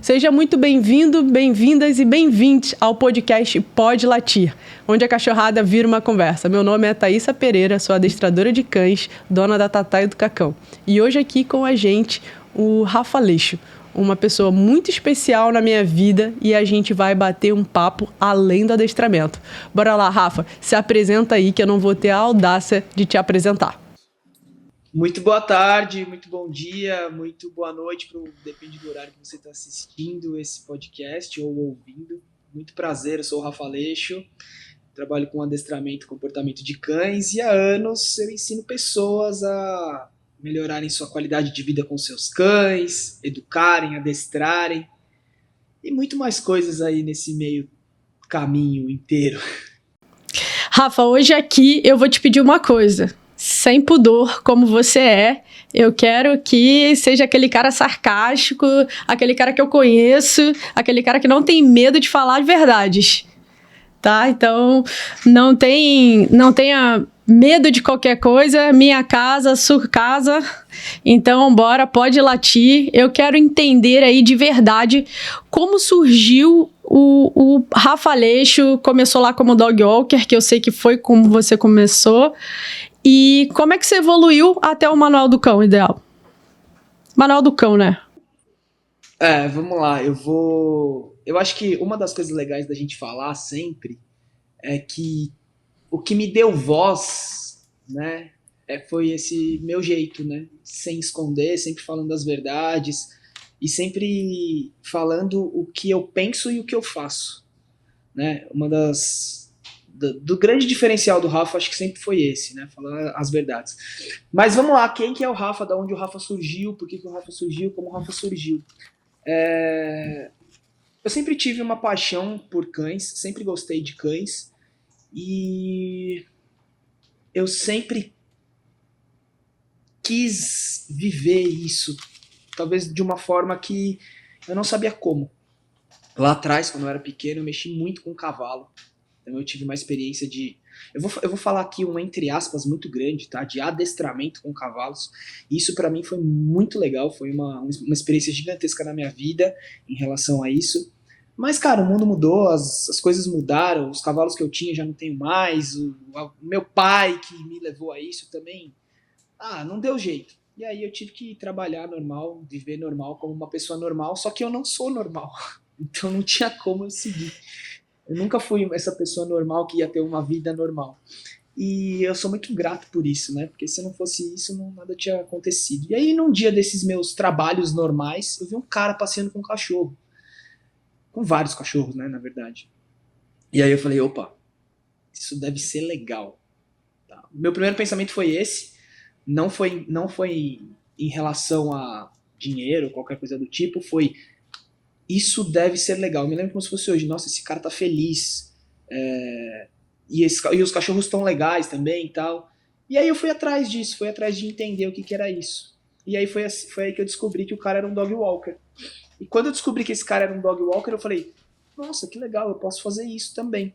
Seja muito bem-vindo, bem-vindas e bem-vindos ao podcast Pode Latir, onde a cachorrada vira uma conversa. Meu nome é Thaísa Pereira, sou adestradora de cães, dona da Tatá e do Cacão. E hoje aqui com a gente o Rafa Leixo, uma pessoa muito especial na minha vida, e a gente vai bater um papo além do adestramento. Bora lá, Rafa, se apresenta aí que eu não vou ter a audácia de te apresentar. Muito boa tarde, muito bom dia, muito boa noite, depende do horário que você está assistindo esse podcast ou ouvindo. Muito prazer, eu sou o Rafa Leixo, trabalho com adestramento e comportamento de cães e há anos eu ensino pessoas a melhorarem sua qualidade de vida com seus cães, educarem, adestrarem e muito mais coisas aí nesse meio caminho inteiro. Rafa, hoje aqui eu vou te pedir uma coisa. Sem pudor, como você é, eu quero que seja aquele cara sarcástico, aquele cara que eu conheço, aquele cara que não tem medo de falar de verdades, tá? Então, não tenha medo de qualquer coisa, minha casa, sua casa, então bora, pode latir. Eu quero entender aí de verdade como surgiu o Rafa Leixo. Começou lá como dog walker, que eu sei que foi como você começou. E como é que você evoluiu até o Manual do Cão ideal? Manual do Cão, né? Vamos lá, eu acho que uma das coisas legais da gente falar sempre é que o que me deu voz, né, foi esse meu jeito, né, sem esconder, sempre falando as verdades e sempre falando o que eu penso e o que eu faço, né, do grande diferencial do Rafa, acho que sempre foi esse, né, falar as verdades. Mas vamos lá, quem que é o Rafa, da onde o Rafa surgiu, por que o Rafa surgiu, como o Rafa surgiu? Eu sempre tive uma paixão por cães, sempre gostei de cães, e eu sempre quis viver isso, talvez de uma forma que eu não sabia como. Lá atrás, quando eu era pequeno, eu mexi muito com cavalo. Então eu tive uma experiência de... Eu vou falar aqui um entre aspas muito grande, tá? De adestramento com cavalos. E isso para mim foi muito legal, foi uma experiência gigantesca na minha vida em relação a isso. Mas, cara, o mundo mudou, as coisas mudaram, os cavalos que eu tinha já não tenho mais, o meu pai que me levou a isso também, não deu jeito. E aí eu tive que trabalhar normal, viver normal, como uma pessoa normal, só que eu não sou normal, então não tinha como eu seguir. Eu nunca fui essa pessoa normal que ia ter uma vida normal. E eu sou muito grato por isso, né? Porque se não fosse isso, nada tinha acontecido. E aí, num dia desses meus trabalhos normais, eu vi um cara passeando com um cachorro. Com vários cachorros, né, na verdade. E aí eu falei, opa, isso deve ser legal. Tá? Meu primeiro pensamento foi esse. Não foi em relação a dinheiro, qualquer coisa do tipo. Foi, isso deve ser legal. Eu me lembro como se fosse hoje. Nossa, esse cara tá feliz. E os cachorros estão legais também e tal. E aí eu fui atrás disso. Fui atrás de entender o que era isso. E aí foi aí que eu descobri que o cara era um dog walker. E quando eu descobri que esse cara era um dog walker, eu falei, nossa, que legal, eu posso fazer isso também.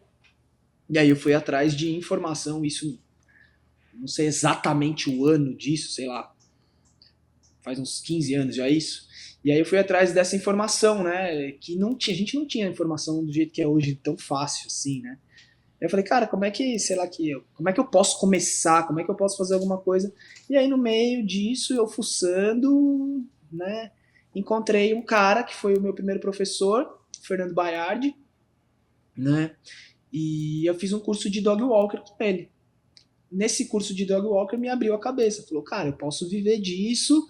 E aí eu fui atrás de informação, isso, não sei exatamente o ano disso, sei lá, faz uns 15 anos já isso. E aí eu fui atrás dessa informação, né, que a gente não tinha informação do jeito que é hoje, tão fácil assim, né. Aí eu falei, cara, como é que eu posso começar, como é que eu posso fazer alguma coisa? E aí no meio disso, eu fuçando, né, encontrei um cara que foi o meu primeiro professor, Fernando Baiardi, né? E eu fiz um curso de dog walker com ele. Nesse curso de dog walker me abriu a cabeça, falou, cara, eu posso viver disso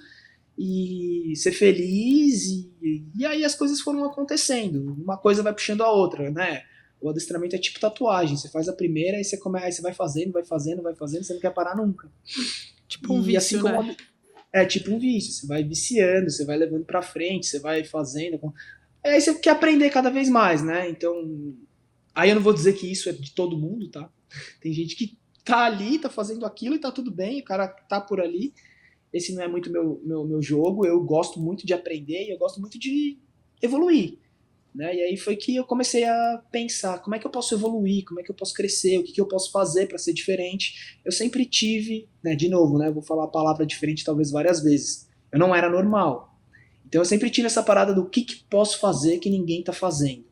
e ser feliz, e aí as coisas foram acontecendo, uma coisa vai puxando a outra, né? O adestramento é tipo tatuagem, você faz a primeira, aí você vai fazendo, você não quer parar nunca. Tipo um vício, assim como, né? É tipo um vício, você vai viciando, você vai levando pra frente, você vai fazendo. Aí você quer aprender cada vez mais, né? Então, aí eu não vou dizer que isso é de todo mundo, tá? Tem gente que tá ali, tá fazendo aquilo e tá tudo bem, o cara tá por ali. Esse não é muito meu jogo, eu gosto muito de aprender e eu gosto muito de evoluir. Né? E aí foi que eu comecei a pensar, como é que eu posso evoluir, como é que eu posso crescer, o que eu posso fazer para ser diferente. Eu sempre tive, né, de novo, né, eu vou falar a palavra diferente talvez várias vezes, eu não era normal. Então eu sempre tive essa parada do que posso fazer que ninguém tá fazendo.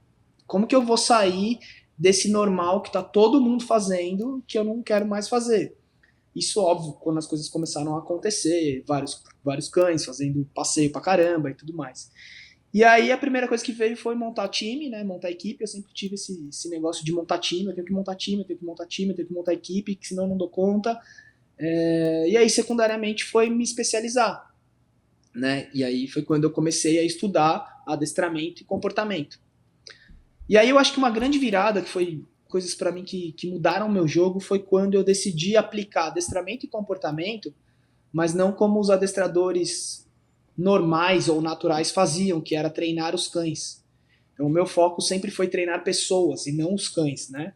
Como que eu vou sair desse normal que tá todo mundo fazendo, que eu não quero mais fazer? Isso, óbvio, quando as coisas começaram a acontecer, vários cães fazendo passeio pra caramba e tudo mais. E aí a primeira coisa que veio foi montar time, né? Montar equipe. Eu sempre tive esse negócio de montar time. Eu tenho que montar time, eu tenho que montar time, eu tenho que montar equipe, que senão eu não dou conta. E aí, secundariamente, foi me especializar, né? E aí foi quando eu comecei a estudar adestramento e comportamento. E aí eu acho que uma grande virada, que foi coisas para mim que mudaram o meu jogo, foi quando eu decidi aplicar adestramento e comportamento, mas não como os adestradores normais ou naturais faziam, que era treinar os cães. Então o meu foco sempre foi treinar pessoas e não os cães, né?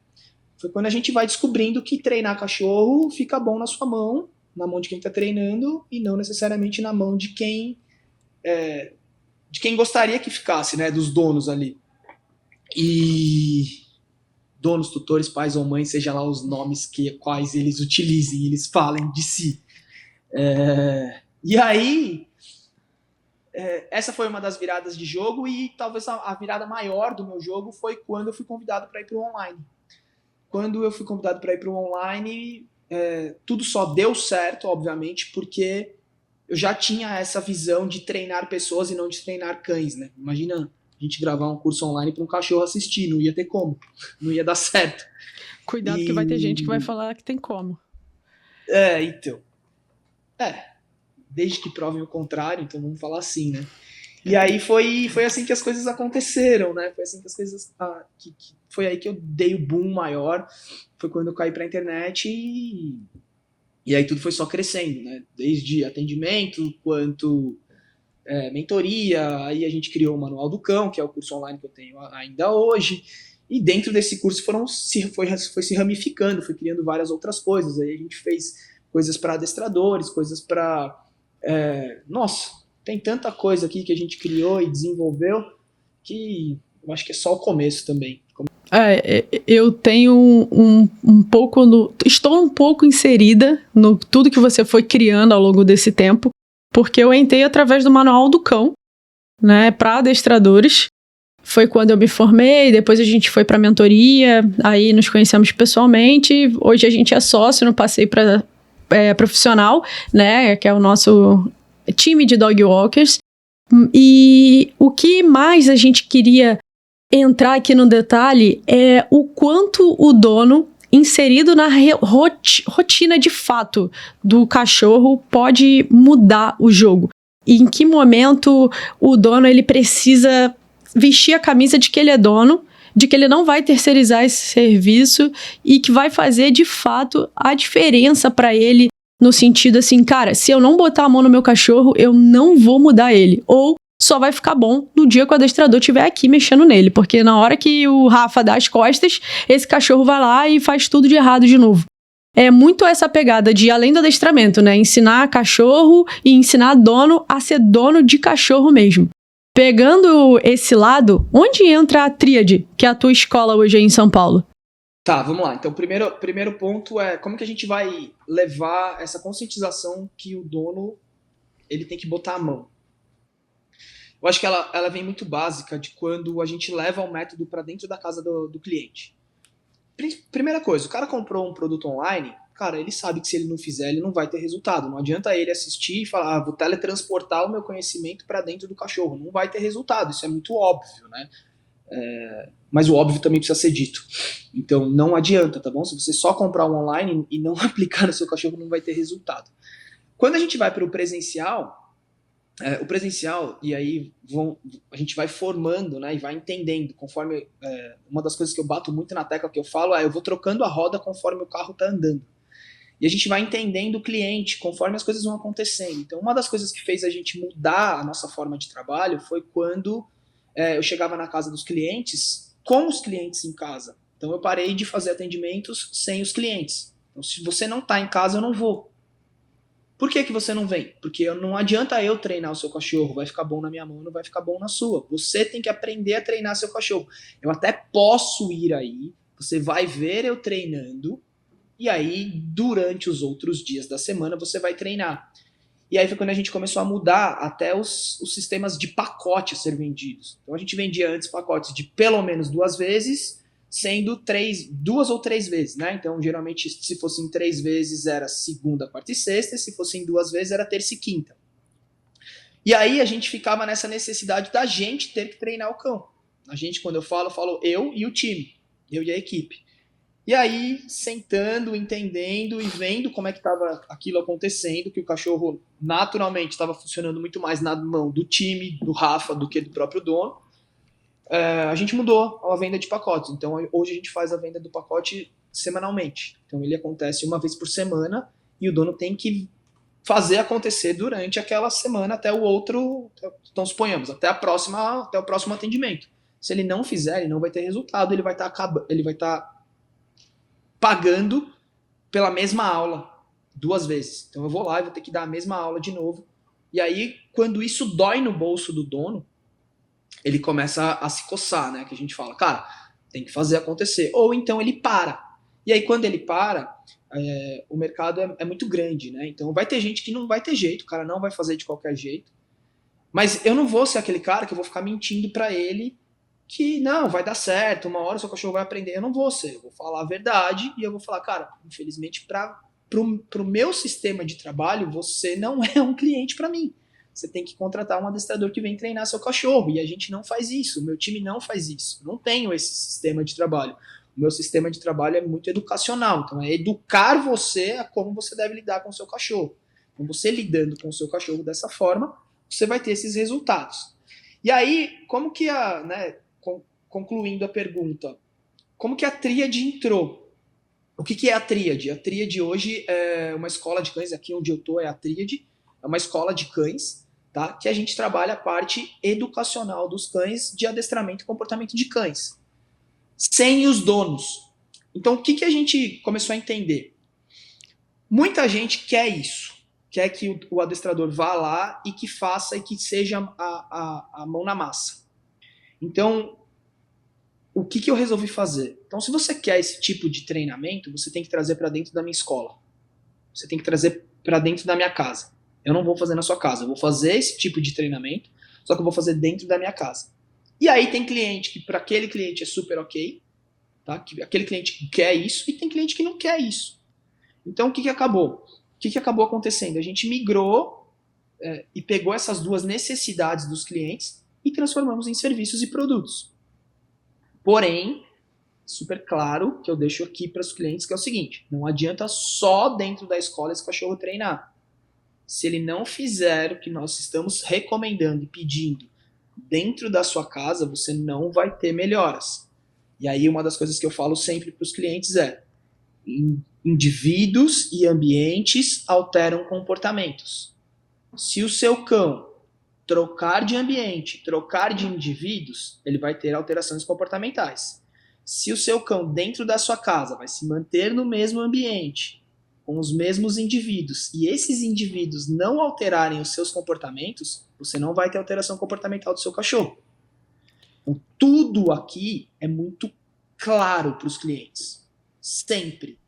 Foi quando a gente vai descobrindo que treinar cachorro fica bom na sua mão, na mão de quem está treinando, e não necessariamente na mão de quem gostaria que ficasse, né? Dos donos ali. E donos, tutores, pais ou mães, seja lá os nomes quais eles utilizem, eles falem de si. E aí, essa foi uma das viradas de jogo, e talvez a virada maior do meu jogo foi quando eu fui convidado para ir para o online. Quando eu fui convidado para ir para o online, tudo só deu certo, obviamente, porque eu já tinha essa visão de treinar pessoas e não de treinar cães, né? Imagina a gente gravar um curso online para um cachorro assistir, não ia ter como, não ia dar certo. Cuidado que vai ter gente que vai falar que tem como. Então. Desde que provem o contrário, então vamos falar assim, né? E aí foi assim que as coisas aconteceram, né? Foi assim que as coisas... foi aí que eu dei o boom maior, foi quando eu caí pra internet e aí tudo foi só crescendo, né? Desde atendimento, quanto mentoria, aí a gente criou o Manual do Cão, que é o curso online que eu tenho ainda hoje, e dentro desse curso foi se ramificando, foi criando várias outras coisas, aí a gente fez coisas para adestradores, coisas para... nossa, tem tanta coisa aqui que a gente criou e desenvolveu que eu acho que é só o começo também. Eu tenho um pouco... estou um pouco inserida no tudo que você foi criando ao longo desse tempo, porque eu entrei através do Manual do Cão, né, para adestradores. Foi quando eu me formei, depois a gente foi para mentoria, aí nos conhecemos pessoalmente. Hoje a gente é sócio no Passeio para Profissional, né, que é o nosso time de dog walkers. E o que mais a gente queria entrar aqui no detalhe é o quanto o dono, inserido na rotina de fato do cachorro, pode mudar o jogo. E em que momento o dono ele precisa vestir a camisa de que ele é dono, de que ele não vai terceirizar esse serviço e que vai fazer de fato a diferença para ele, no sentido assim, cara, se eu não botar a mão no meu cachorro, eu não vou mudar ele. Ou só vai ficar bom no dia que o adestrador estiver aqui mexendo nele, porque na hora que o Rafa dá as costas, esse cachorro vai lá e faz tudo de errado de novo. É muito essa pegada de, além do adestramento, né, ensinar cachorro e ensinar dono a ser dono de cachorro mesmo. Pegando esse lado, onde entra a Tríade, que é a tua escola hoje aí em São Paulo? Tá, vamos lá. Então, o primeiro ponto é como que a gente vai levar essa conscientização que o dono ele tem que botar a mão. Eu acho que ela vem muito básica de quando a gente leva o método para dentro da casa do cliente. Primeira coisa, o cara comprou um produto online, cara, ele sabe que se ele não fizer, ele não vai ter resultado. Não adianta ele assistir e falar, vou teletransportar o meu conhecimento para dentro do cachorro. Não vai ter resultado, isso é muito óbvio, né? Mas o óbvio também precisa ser dito. Então não adianta, tá bom? Se você só comprar um online e não aplicar no seu cachorro, não vai ter resultado. Quando a gente vai para o presencial, e aí a gente vai formando, né, e vai entendendo, conforme... uma das coisas que eu bato muito na tecla que eu falo eu vou trocando a roda conforme o carro está andando. E a gente vai entendendo o cliente conforme as coisas vão acontecendo. Então, uma das coisas que fez a gente mudar a nossa forma de trabalho foi quando eu chegava na casa dos clientes, com os clientes em casa. Então, eu parei de fazer atendimentos sem os clientes. Então, se você não está em casa, eu não vou. Por que você não vem? Porque não adianta eu treinar o seu cachorro, vai ficar bom na minha mão, não vai ficar bom na sua. Você tem que aprender a treinar seu cachorro. Eu até posso ir aí, você vai ver eu treinando, e aí durante os outros dias da semana você vai treinar. E aí foi quando a gente começou a mudar até os sistemas de pacote a ser vendidos. Então a gente vendia antes pacotes de pelo menos 2 vezes, sendo 2 ou 3 vezes, né? Então geralmente se fossem 3 vezes era segunda, quarta e sexta, e se fossem 2 vezes era terça e quinta. E aí a gente ficava nessa necessidade da gente ter que treinar o cão. A gente, quando eu falo eu e o time, eu e a equipe. E aí, sentando, entendendo e vendo como é que estava aquilo acontecendo, que o cachorro naturalmente estava funcionando muito mais na mão do time, do Rafa, do que do próprio dono, a gente mudou a venda de pacotes. Então, hoje a gente faz a venda do pacote semanalmente. Então, ele acontece uma vez por semana e o dono tem que fazer acontecer durante aquela semana até o outro, então suponhamos, até o próximo atendimento. Se ele não fizer, ele não vai ter resultado, ele vai estar pagando pela mesma aula 2 vezes. Então eu vou lá e vou ter que dar a mesma aula de novo. E aí, quando isso dói no bolso do dono, ele começa a se coçar, né? Que a gente fala, cara, tem que fazer acontecer. Ou então ele para. E aí, quando ele para, o mercado é muito grande, né? Então vai ter gente que não vai ter jeito, o cara não vai fazer de qualquer jeito. Mas eu não vou ser aquele cara que eu vou ficar mentindo para ele que não, vai dar certo, uma hora o seu cachorro vai aprender. Eu não vou ser, eu vou falar a verdade e eu vou falar, cara, infelizmente pro meu sistema de trabalho, você não é um cliente para mim. Você tem que contratar um adestrador que vem treinar seu cachorro, e a gente não faz isso, o meu time não faz isso. Eu não tenho esse sistema de trabalho. O meu sistema de trabalho é muito educacional, então é educar você a como você deve lidar com o seu cachorro. Então você lidando com o seu cachorro dessa forma, você vai ter esses resultados. E aí, como que concluindo a pergunta, como que a tríade entrou? O que é a tríade? A tríade hoje é uma escola de cães, aqui onde eu estou é a tríade, é uma escola de cães, tá? Que a gente trabalha a parte educacional dos cães, de adestramento e comportamento de cães, sem os donos. Então, o que a gente começou a entender? Muita gente quer isso, quer que o adestrador vá lá e que faça e que seja a mão na massa. Então, o que eu resolvi fazer? Então, se você quer esse tipo de treinamento, você tem que trazer para dentro da minha escola. Você tem que trazer para dentro da minha casa. Eu não vou fazer na sua casa. Eu vou fazer esse tipo de treinamento, só que eu vou fazer dentro da minha casa. E aí tem cliente que para aquele cliente é super ok, tá? Que aquele cliente que quer isso, e tem cliente que não quer isso. Então, o que acabou? O que acabou acontecendo? A gente migrou e pegou essas duas necessidades dos clientes e transformamos em serviços e produtos. Porém, super claro que eu deixo aqui para os clientes que é o seguinte, não adianta só dentro da escola esse cachorro treinar. Se ele não fizer o que nós estamos recomendando e pedindo dentro da sua casa, você não vai ter melhoras. E aí uma das coisas que eu falo sempre para os clientes é indivíduos e ambientes alteram comportamentos. Se o seu cão trocar de ambiente, trocar de indivíduos, ele vai ter alterações comportamentais. Se o seu cão dentro da sua casa vai se manter no mesmo ambiente, com os mesmos indivíduos, e esses indivíduos não alterarem os seus comportamentos, você não vai ter alteração comportamental do seu cachorro. Então, tudo aqui é muito claro para os clientes. Sempre.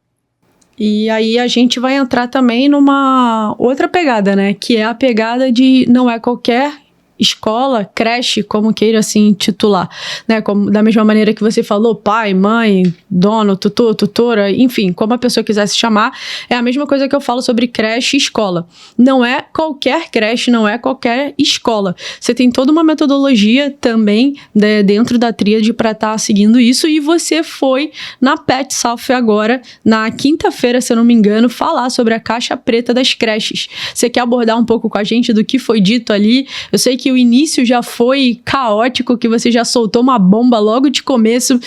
E aí a gente vai entrar também numa outra pegada, né? Que é a pegada de não é qualquer escola, creche, como queira assim titular, né? Como, da mesma maneira que você falou, pai, mãe, dono, tutor, tutora, enfim, como a pessoa quiser se chamar, é a mesma coisa que eu falo sobre creche e escola. Não é qualquer creche, não é qualquer escola. Você tem toda uma metodologia também dentro da tríade para estar seguindo isso, e você foi na Pet South agora, na quinta-feira, se eu não me engano, falar sobre a caixa preta das creches. Você quer abordar um pouco com a gente do que foi dito ali? Eu sei que o início já foi caótico, que você já soltou uma bomba logo de começo,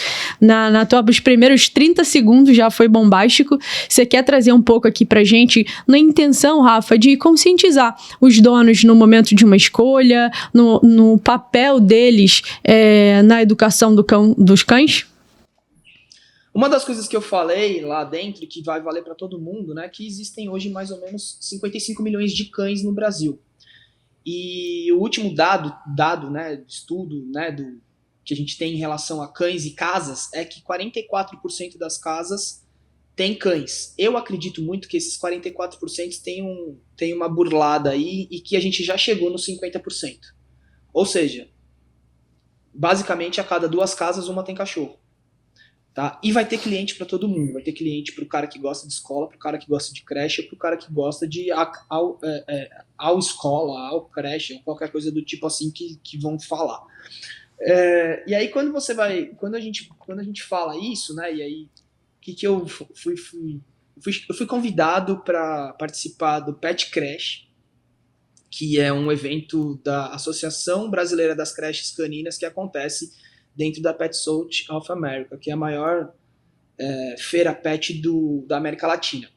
os primeiros 30 segundos já foi bombástico. Você quer trazer um pouco aqui pra gente, na intenção, Rafa, de conscientizar os donos no momento de uma escolha, no papel deles na educação dos cães? Uma das coisas que eu falei lá dentro, que vai valer para todo mundo, né, que existem hoje mais ou menos 55 milhões de cães no Brasil. E o último dado, né, estudo, né, que a gente tem em relação a cães e casas é que 44% das casas tem cães. Eu acredito muito que esses 44% tem uma burlada aí e que a gente já chegou nos 50%. Ou seja, basicamente a cada 2 casas uma tem cachorro. Tá? E vai ter cliente para todo mundo. Vai ter cliente para o cara que gosta de escola, para o cara que gosta de creche, para o cara que gosta de ao escola, ao creche, ou qualquer coisa do tipo assim que vão falar. E aí quando a gente fala isso, né? E aí que eu fui convidado para participar do Pet Crash, que é um evento da Associação Brasileira das Creches Caninas que acontece dentro da Pet South of America, que é a maior feira pet da América Latina.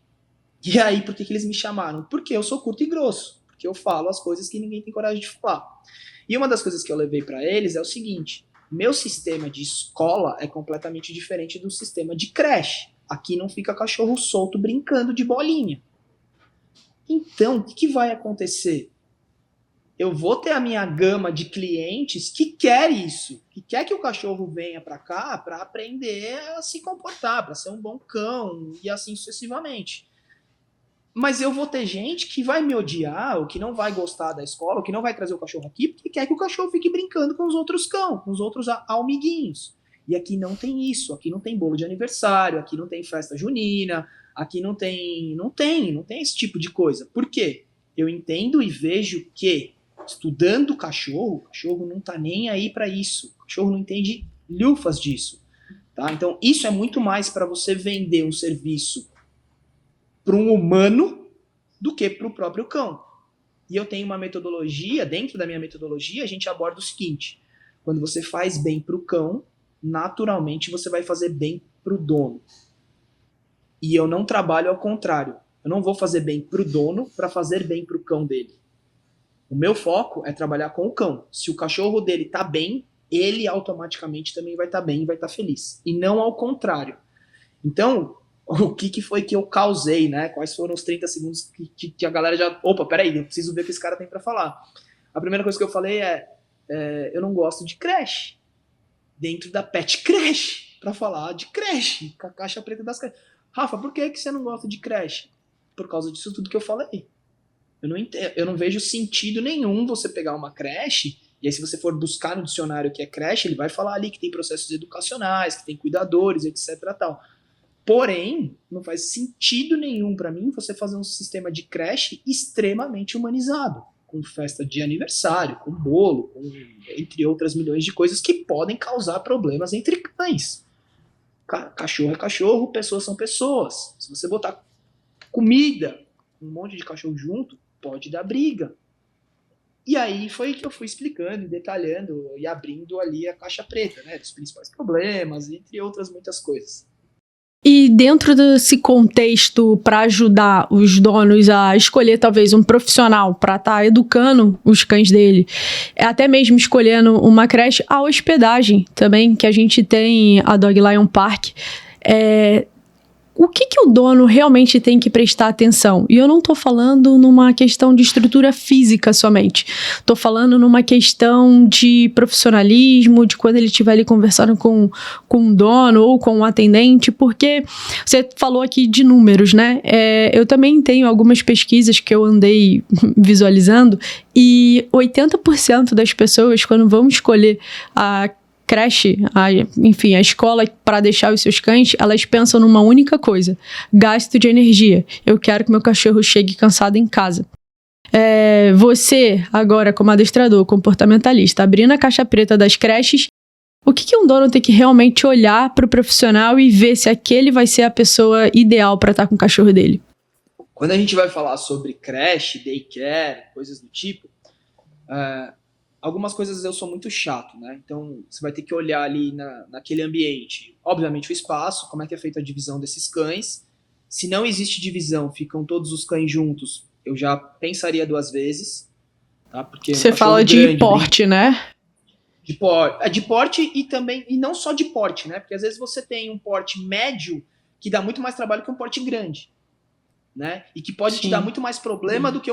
E aí, por que eles me chamaram? Porque eu sou curto e grosso, porque eu falo as coisas que ninguém tem coragem de falar. E uma das coisas que eu levei para eles é o seguinte: meu sistema de escola é completamente diferente do sistema de creche. Aqui não fica cachorro solto brincando de bolinha. Então, o que vai acontecer? Eu vou ter a minha gama de clientes que quer isso, que quer que o cachorro venha para cá para aprender a se comportar, para ser um bom cão e assim sucessivamente. Mas eu vou ter gente que vai me odiar, ou que não vai gostar da escola, ou que não vai trazer o cachorro aqui, porque quer que o cachorro fique brincando com os outros cães, com os outros amiguinhos. E aqui não tem isso, aqui não tem bolo de aniversário, aqui não tem festa junina, aqui não tem esse tipo de coisa. Por quê? Eu entendo e vejo que estudando o cachorro não tá nem aí para isso. O cachorro não entende lufas disso. Tá? Então, isso é muito mais para você vender um serviço para um humano do que para o próprio cão. E eu tenho uma metodologia, dentro da minha metodologia, a gente aborda o seguinte: quando você faz bem para o cão, naturalmente você vai fazer bem para o dono. E eu não trabalho ao contrário. Eu não vou fazer bem para o dono para fazer bem para o cão dele. O meu foco é trabalhar com o cão. Se o cachorro dele tá bem, ele automaticamente também vai estar bem e vai estar feliz. E não ao contrário. Então, o que foi que eu causei, né? Quais foram os 30 segundos que a galera já... Opa, peraí, eu preciso ver o que esse cara tem para falar. A primeira coisa que eu falei eu não gosto de creche. Dentro da Pet Crash, para falar de creche, com a caixa preta das creches. Rafa, por que você não gosta de creche? Por causa disso tudo que eu falei. Eu não vejo sentido nenhum você pegar uma creche, e aí se você for buscar no dicionário o que é creche, ele vai falar ali que tem processos educacionais, que tem cuidadores, etc. Tal. Porém, não faz sentido nenhum para mim você fazer um sistema de creche extremamente humanizado, com festa de aniversário, com bolo, entre outras milhões de coisas que podem causar problemas entre cães. Cachorro é cachorro, pessoas são pessoas. Se você botar comida, um monte de cachorro junto, pode dar briga. E aí foi que eu fui explicando, detalhando e abrindo ali a caixa preta, né, dos principais problemas, entre outras muitas coisas. E dentro desse contexto, para ajudar os donos a escolher talvez um profissional para estar educando os cães dele, até mesmo escolhendo uma creche, a hospedagem também, que a gente tem a Dog Lion Park, o que o dono realmente tem que prestar atenção? E eu não estou falando numa questão de estrutura física somente. Estou falando numa questão de profissionalismo, de quando ele estiver ali conversando com um dono ou com um atendente, porque você falou aqui de números, né? Eu também tenho algumas pesquisas que eu andei visualizando e 80% das pessoas, quando vão escolher a creche, enfim, a escola para deixar os seus cães, elas pensam numa única coisa: gasto de energia. Eu quero que meu cachorro chegue cansado em casa. Você, agora como adestrador, comportamentalista, abrindo a caixa preta das creches, o que um dono tem que realmente olhar para o profissional e ver se aquele vai ser a pessoa ideal para estar com o cachorro dele? Quando a gente vai falar sobre creche, daycare, coisas do tipo, algumas coisas eu sou muito chato, né? Então, você vai ter que olhar ali naquele ambiente. Obviamente, o espaço, como é que é feita a divisão desses cães. Se não existe divisão, ficam todos os cães juntos, eu já pensaria 2 vezes. Tá? Porque você fala de porte, né? De porte e também, e não só de porte, né? Porque às vezes você tem um porte médio que dá muito mais trabalho que um porte grande. Né? E que pode te dar muito mais problema do que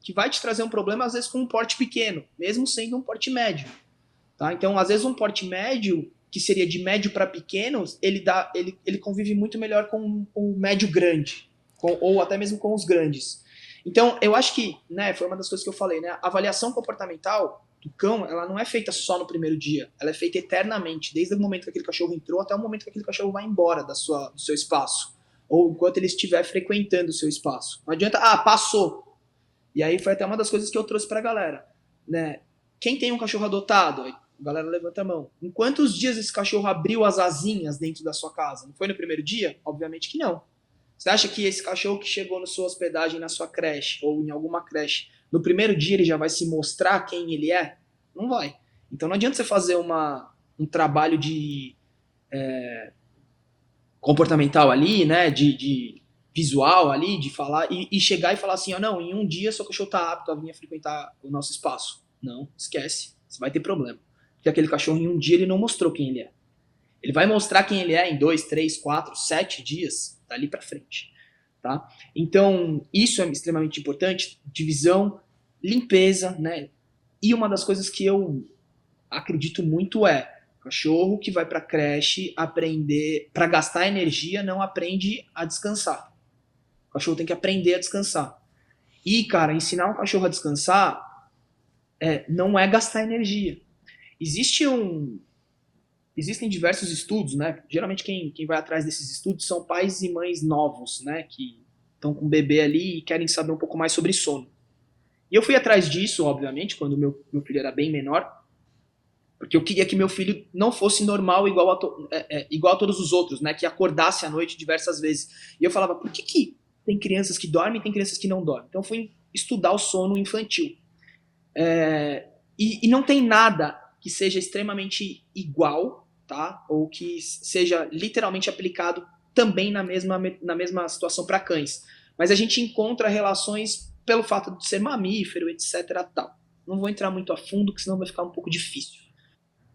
que vai te trazer um problema às vezes com um porte pequeno, mesmo sendo um porte médio, tá? Então às vezes um porte médio que seria de médio para pequenos, ele convive muito melhor com o médio grande, ou até mesmo com os grandes. Então, eu acho que, né, foi uma das coisas que eu falei, né, a avaliação comportamental do cão, ela não é feita só no primeiro dia, ela é feita eternamente, desde o momento que aquele cachorro entrou até o momento que aquele cachorro vai embora do seu espaço, ou enquanto ele estiver frequentando o seu espaço. Não adianta, passou. E aí foi até uma das coisas que eu trouxe pra galera, né, quem tem um cachorro adotado, a galera levanta a mão. Em quantos dias esse cachorro abriu as asinhas dentro da sua casa? Não foi no primeiro dia? Obviamente que não. Você acha que esse cachorro que chegou na sua hospedagem, na sua creche, ou em alguma creche, no primeiro dia ele já vai se mostrar quem ele é? Não vai. Então não adianta você fazer um trabalho de comportamental ali, né, de visual ali, de falar, e chegar e falar assim, não, em um dia seu cachorro tá apto a vir a frequentar o nosso espaço. Não, esquece. Você vai ter problema. Porque aquele cachorro em um dia ele não mostrou quem ele é. Ele vai mostrar quem ele é em 2, 3, 4, 7 dias dali para frente. Tá? Então, isso é extremamente importante. Divisão, limpeza, né? E uma das coisas que eu acredito muito cachorro que vai para creche aprender, para gastar energia, não aprende a descansar. O cachorro tem que aprender a descansar. E, cara, ensinar um cachorro a descansar não é gastar energia. Existem diversos estudos, né? Geralmente quem vai atrás desses estudos são pais e mães novos, né? Que estão com o bebê ali e querem saber um pouco mais sobre sono. E eu fui atrás disso, obviamente, quando meu filho era bem menor, porque eu queria que meu filho não fosse normal igual a todos os outros, né? Que acordasse à noite diversas vezes. E eu falava, por que tem crianças que dormem e tem crianças que não dormem? Então eu fui estudar o sono infantil. E não tem nada que seja extremamente igual, tá? Ou que seja literalmente aplicado também na mesma situação para cães. Mas a gente encontra relações pelo fato de ser mamífero, etc. Tal. Não vou entrar muito a fundo, porque senão vai ficar um pouco difícil.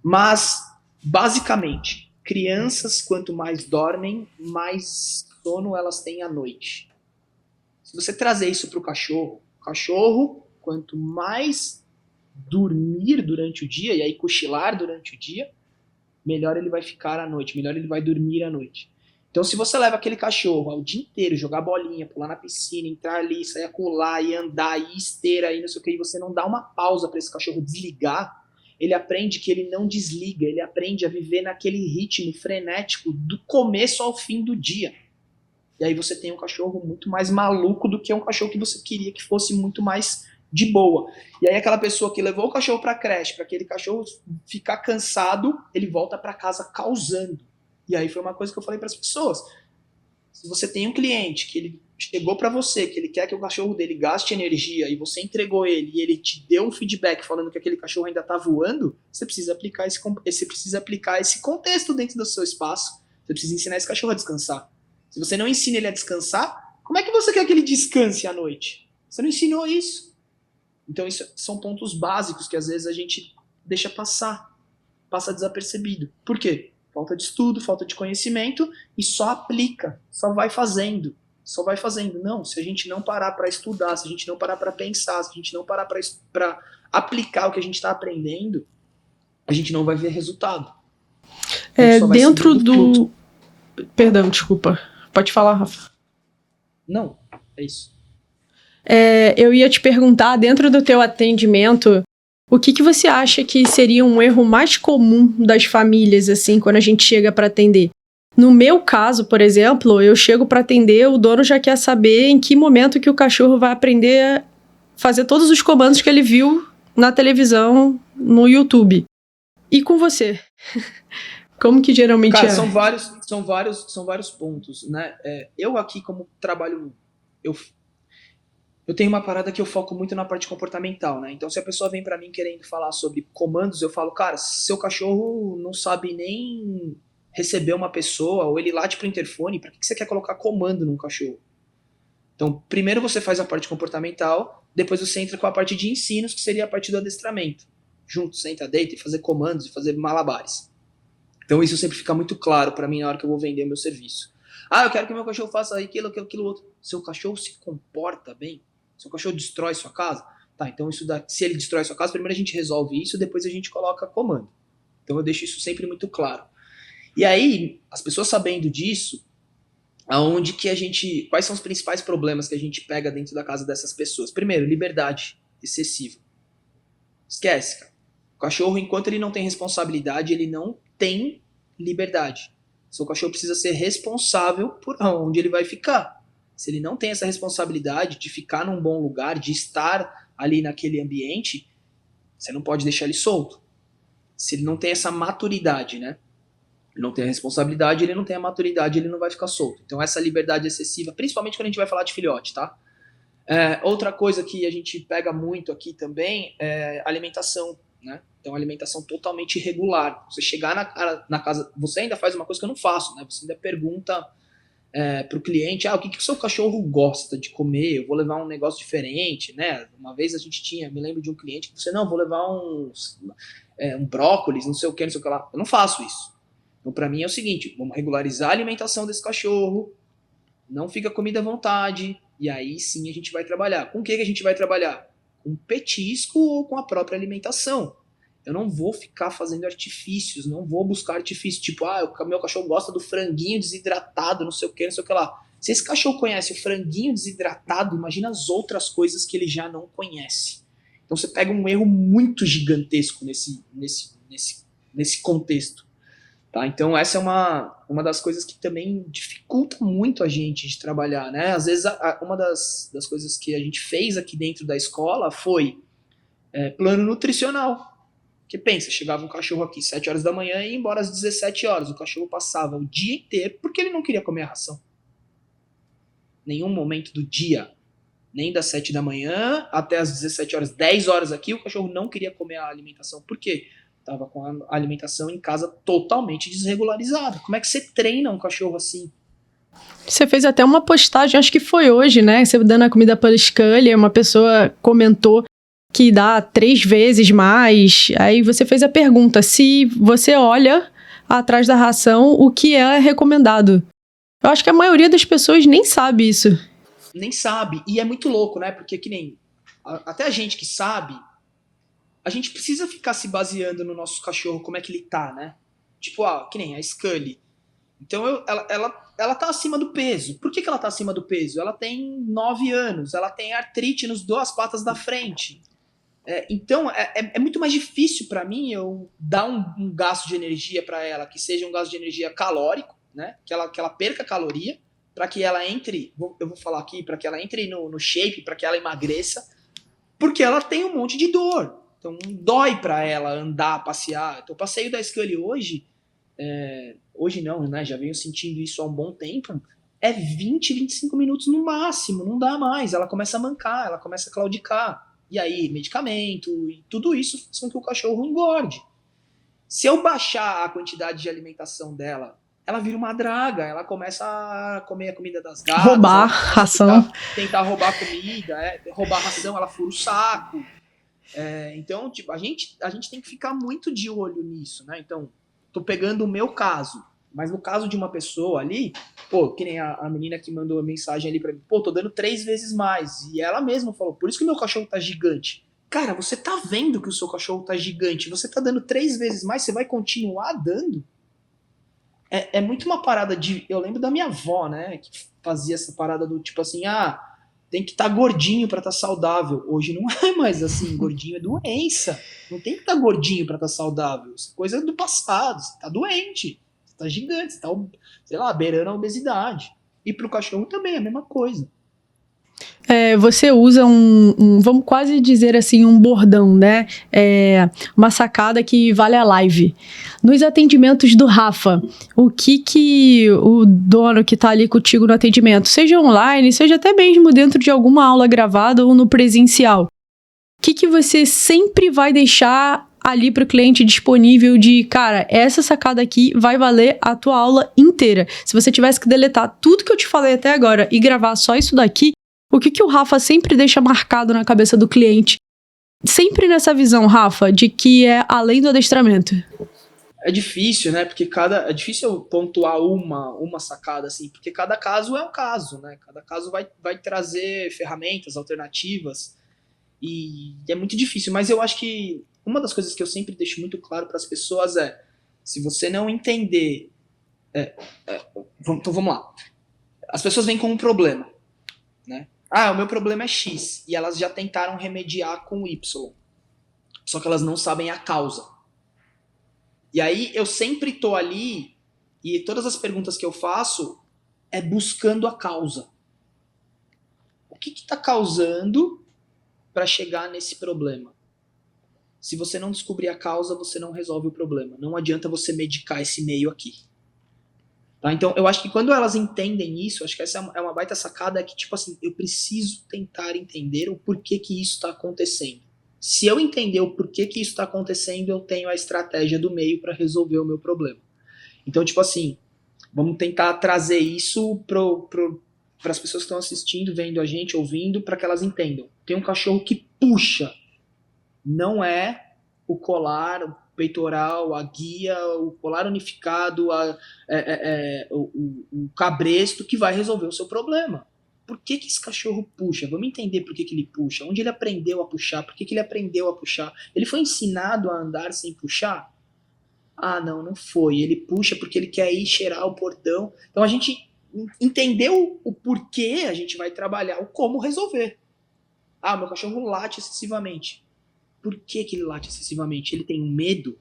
Mas, basicamente, crianças, quanto mais dormem, mais sono elas têm à noite. Se você trazer isso para o cachorro, quanto mais dormir durante o dia, e aí cochilar durante o dia, melhor ele vai ficar à noite, melhor ele vai dormir à noite. Então, se você leva aquele cachorro ao dia inteiro, jogar bolinha, pular na piscina, entrar ali, sair acolá, e andar, e esteira, e não sei o que, e você não dá uma pausa para esse cachorro desligar, ele aprende que ele não desliga, ele aprende a viver naquele ritmo frenético do começo ao fim do dia. E aí você tem um cachorro muito mais maluco do que um cachorro que você queria que fosse muito mais de boa. E aí aquela pessoa que levou o cachorro para a creche, para aquele cachorro ficar cansado, ele volta para casa causando. E aí foi uma coisa que eu falei para as pessoas. Se você tem um cliente que ele chegou para você, que ele quer que o cachorro dele gaste energia e você entregou ele e ele te deu um feedback falando que aquele cachorro ainda está voando, você precisa aplicar esse contexto dentro do seu espaço. Você precisa ensinar esse cachorro a descansar. Se você não ensina ele a descansar, como é que você quer que ele descanse à noite? Você não ensinou isso. Então, isso são pontos básicos que às vezes a gente deixa passar, passa desapercebido. Por quê? Falta de estudo, falta de conhecimento e só aplica, só vai fazendo. Não, se a gente não parar para estudar, se a gente não parar para pensar, se a gente não parar para aplicar o que a gente está aprendendo, a gente não vai ver resultado. Dentro do... Perdão, desculpa. Pode falar, Rafa. Não, é isso. Eu ia te perguntar, dentro do teu atendimento, o que você acha que seria um erro mais comum das famílias, assim, quando a gente chega para atender? No meu caso, por exemplo, eu chego para atender, o dono já quer saber em que momento que o cachorro vai aprender a fazer todos os comandos que ele viu na televisão, no YouTube. E com você? Como que geralmente Cara, são vários pontos, né? Eu aqui, como trabalho... Eu tenho uma parada que eu foco muito na parte comportamental, né? Então, se a pessoa vem pra mim querendo falar sobre comandos, eu falo, cara, seu cachorro não sabe nem receber uma pessoa, ou ele late pro interfone, pra que você quer colocar comando num cachorro? Então, primeiro você faz a parte comportamental, depois você entra com a parte de ensinos, que seria a parte do adestramento. Junto, senta, deita e fazer comandos e fazer malabares. Então, isso sempre fica muito claro pra mim na hora que eu vou vender o meu serviço. Eu quero que meu cachorro faça aquilo, outro. Seu cachorro se comporta bem? Seu cachorro destrói sua casa? Tá, então se ele destrói sua casa, primeiro a gente resolve isso, depois a gente coloca comando. Então eu deixo isso sempre muito claro. E aí, as pessoas sabendo disso, quais são os principais problemas que a gente pega dentro da casa dessas pessoas? Primeiro, liberdade excessiva. Esquece, cara. O cachorro, enquanto ele não tem responsabilidade, ele não tem liberdade. Seu cachorro precisa ser responsável por onde ele vai ficar. Se ele não tem essa responsabilidade de ficar num bom lugar, de estar ali naquele ambiente, você não pode deixar ele solto. Se ele não tem essa maturidade, né? Ele não tem a responsabilidade, ele não tem a maturidade, ele não vai ficar solto. Então essa liberdade excessiva, principalmente quando a gente vai falar de filhote, tá? Outra coisa que a gente pega muito aqui também é alimentação, né? Então alimentação totalmente irregular. Você chegar na casa, você ainda faz uma coisa que eu não faço, né? Você ainda pergunta para o cliente, o que o seu cachorro gosta de comer? Eu vou levar um negócio diferente, né? Uma vez a gente me lembro de um cliente que disse, não, vou levar um brócolis, não sei o que lá. Eu não faço isso. Então, para mim é o seguinte, vamos regularizar a alimentação desse cachorro, não fica comida à vontade, e aí sim a gente vai trabalhar. Com o que a gente vai trabalhar? Com petisco ou com a própria alimentação. Eu não vou ficar fazendo artifícios, não vou buscar artifícios, tipo, o meu cachorro gosta do franguinho desidratado, não sei o que lá. Se esse cachorro conhece o franguinho desidratado, imagina as outras coisas que ele já não conhece. Então você pega um erro muito gigantesco nesse contexto. Tá? Então essa é uma das coisas que também dificulta muito a gente de trabalhar, né? Às vezes uma das coisas que a gente fez aqui dentro da escola foi plano nutricional. Porque pensa, chegava um cachorro aqui 7 horas da manhã e ia embora às 17 horas. O cachorro passava o dia inteiro porque ele não queria comer a ração. Nenhum momento do dia, nem das 7 da manhã até as 17 horas, 10 horas aqui, o cachorro não queria comer a alimentação. Por quê? Tava com a alimentação em casa totalmente desregularizada. Como é que você treina um cachorro assim? Você fez até uma postagem, acho que foi hoje, né? Você dando a comida para Scully, uma pessoa comentou que dá 3 vezes mais. Aí você fez a pergunta, se você olha atrás da ração, o que é recomendado. Eu acho que a maioria das pessoas nem sabe isso. Nem sabe. E é muito louco, né? Porque que nem... Até a gente que sabe... A gente precisa ficar se baseando no nosso cachorro, como é que ele tá, né? Tipo, que nem a Scully. Então, ela tá acima do peso. Por que ela tá acima do peso? Ela tem 9 anos, ela tem artrite nas 2 patas da frente. Então, é muito mais difícil para mim eu dar um gasto de energia para ela, que seja um gasto de energia calórico, né? Que ela perca caloria, para que ela entre, eu vou falar aqui, para que ela entre no shape, para que ela emagreça, porque ela tem um monte de dor. Então dói para ela andar, passear. Então o passeio da Scully hoje não, né? Já venho sentindo isso há um bom tempo. É 20, 25 minutos no máximo, não dá mais. Ela começa a mancar, ela começa a claudicar. E aí, medicamento, e tudo isso faz com que o cachorro engorde. Se eu baixar a quantidade de alimentação dela, ela vira uma draga, ela começa a comer a comida das gatas. Roubar ração. Tentar roubar comida, roubar ração, ela fura o saco. Então, tipo, a gente tem que ficar muito de olho nisso, né? Então, tô pegando o meu caso, mas no caso de uma pessoa ali, que nem a menina que mandou a mensagem ali pra mim, tô dando 3 vezes mais, e ela mesma falou, por isso que o meu cachorro tá gigante. Cara, você tá vendo que o seu cachorro tá gigante, você tá dando 3 vezes mais, você vai continuar dando? É muito uma parada de... Eu lembro da minha avó, né, que fazia essa parada do tipo assim, tem que estar gordinho para estar saudável. Hoje não é mais assim, gordinho é doença. Não tem que estar gordinho para estar saudável. Isso é coisa do passado, você tá doente, você tá gigante, você tá, sei lá, beirando a obesidade. E pro cachorro também é a mesma coisa. Você usa vamos quase dizer assim, um bordão, né? Uma sacada que vale a live. Nos atendimentos do Rafa, o que o dono que tá ali contigo no atendimento, seja online, seja até mesmo dentro de alguma aula gravada ou no presencial, o que você sempre vai deixar ali para o cliente disponível de, cara, essa sacada aqui vai valer a tua aula inteira. Se você tivesse que deletar tudo que eu te falei até agora e gravar só isso daqui, o que o Rafa sempre deixa marcado na cabeça do cliente? Sempre nessa visão, Rafa, de que é além do adestramento. É difícil, né? Porque é difícil eu pontuar uma sacada, assim, porque cada caso é um caso, né? Cada caso vai trazer ferramentas, alternativas. E é muito difícil, mas eu acho que uma das coisas que eu sempre deixo muito claro para as pessoas é, se você não entender... então vamos lá. As pessoas vêm com um problema, né? Ah, o meu problema é X, e elas já tentaram remediar com Y, só que elas não sabem a causa. E aí eu sempre tô ali, e todas as perguntas que eu faço é buscando a causa. O que está causando para chegar nesse problema? Se você não descobrir a causa, você não resolve o problema. Não adianta você medicar esse meio aqui. Tá? Então, eu acho que quando elas entendem isso, acho que essa é uma baita sacada, é que, tipo assim, eu preciso tentar entender o porquê que isso está acontecendo. Se eu entender o porquê que isso está acontecendo, eu tenho a estratégia do meio para resolver o meu problema. Então, tipo assim, vamos tentar trazer isso para as pessoas que estão assistindo, vendo a gente, ouvindo, para que elas entendam. Tem um cachorro que puxa, não é o colar, o peitoral, a guia, o colar unificado, o cabresto que vai resolver o seu problema. Por que esse cachorro puxa? Vamos entender por que ele puxa. Onde ele aprendeu a puxar? Por que ele aprendeu a puxar? Ele foi ensinado a andar sem puxar? Ah, não foi. Ele puxa porque ele quer ir cheirar o portão. Então a gente entendeu o porquê, a gente vai trabalhar o como resolver. Ah, meu cachorro late excessivamente. Por que ele late excessivamente? Ele tem um medo?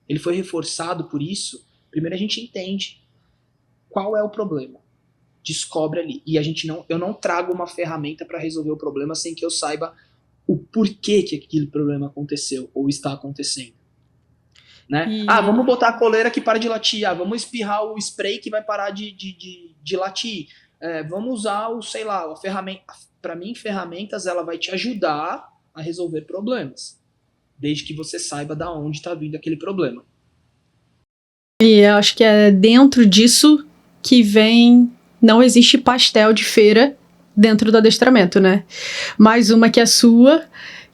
Ele foi reforçado por isso? Primeiro a gente entende qual é o problema. Descobre ali. E eu não trago uma ferramenta para resolver o problema sem que eu saiba o porquê que aquele problema aconteceu ou está acontecendo. Né? Ah, vamos botar a coleira que para de latir. Ah, vamos espirrar o spray que vai parar de latir. Vamos usar sei lá, a ferramenta. Para mim, ferramentas, ela vai te ajudar a resolver problemas. Desde que você saiba de onde está vindo aquele problema. E eu acho que é dentro disso que vem... Não existe pastel de feira dentro do adestramento, né? Mais uma que é sua,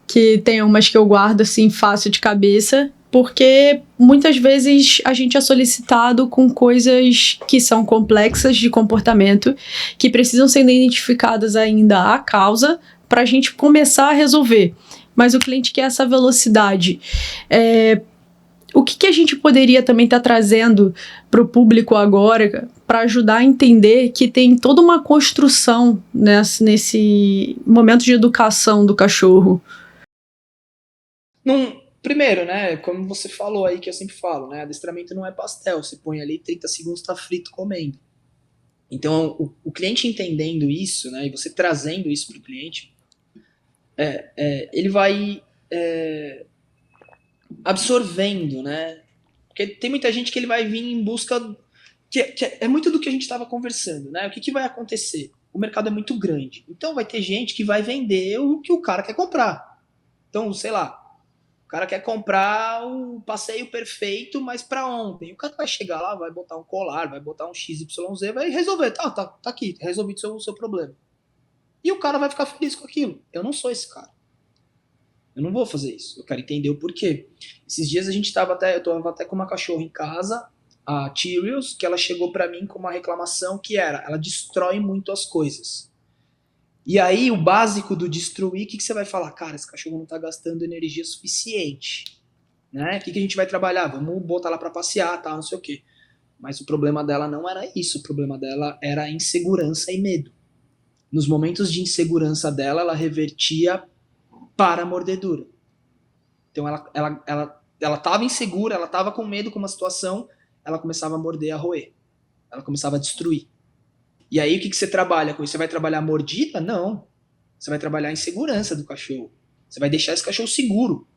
que tem umas que eu guardo assim fácil de cabeça, porque muitas vezes a gente é solicitado com coisas que são complexas de comportamento, que precisam ser identificadas ainda a causa para a gente começar a resolver. Mas o cliente quer essa velocidade. O que a gente poderia também estar trazendo para o público agora para ajudar a entender que tem toda uma construção nesse momento de educação do cachorro? Primeiro, né, como você falou aí, que eu sempre falo, né, adestramento não é pastel, você põe ali 30 segundos, tá frito comendo. Então, o cliente entendendo isso, né, e você trazendo isso para o cliente, ele vai absorvendo, né, porque tem muita gente que ele vai vir em busca, que é muito do que a gente estava conversando, né, o que vai acontecer? O mercado é muito grande, então vai ter gente que vai vender o que o cara quer comprar. Então, sei lá, o cara quer comprar o passeio perfeito, mas para ontem. O cara vai chegar lá, vai botar um colar, vai botar um XYZ, vai resolver. Tá aqui, resolvi o seu problema. E o cara vai ficar feliz com aquilo. Eu não sou esse cara. Eu não vou fazer isso. Eu quero entender o porquê. Esses dias eu tava até com uma cachorra em casa, a Tyrios, que ela chegou para mim com uma reclamação que ela destrói muito as coisas. E aí, o básico do destruir, o que você vai falar? Cara, esse cachorro não tá gastando energia suficiente. Né? O que a gente vai trabalhar? Vamos botar ela para passear, tá? Não sei o quê. Mas o problema dela não era isso. O problema dela era insegurança e medo. Nos momentos de insegurança dela, ela revertia para a mordedura. Então, ela tava insegura, ela tava com medo com uma situação, ela começava a morder, a roer. Ela começava a destruir. E aí, o que você trabalha com isso? Você vai trabalhar mordida? Não. Você vai trabalhar a insegurança do cachorro. Você vai deixar esse cachorro seguro.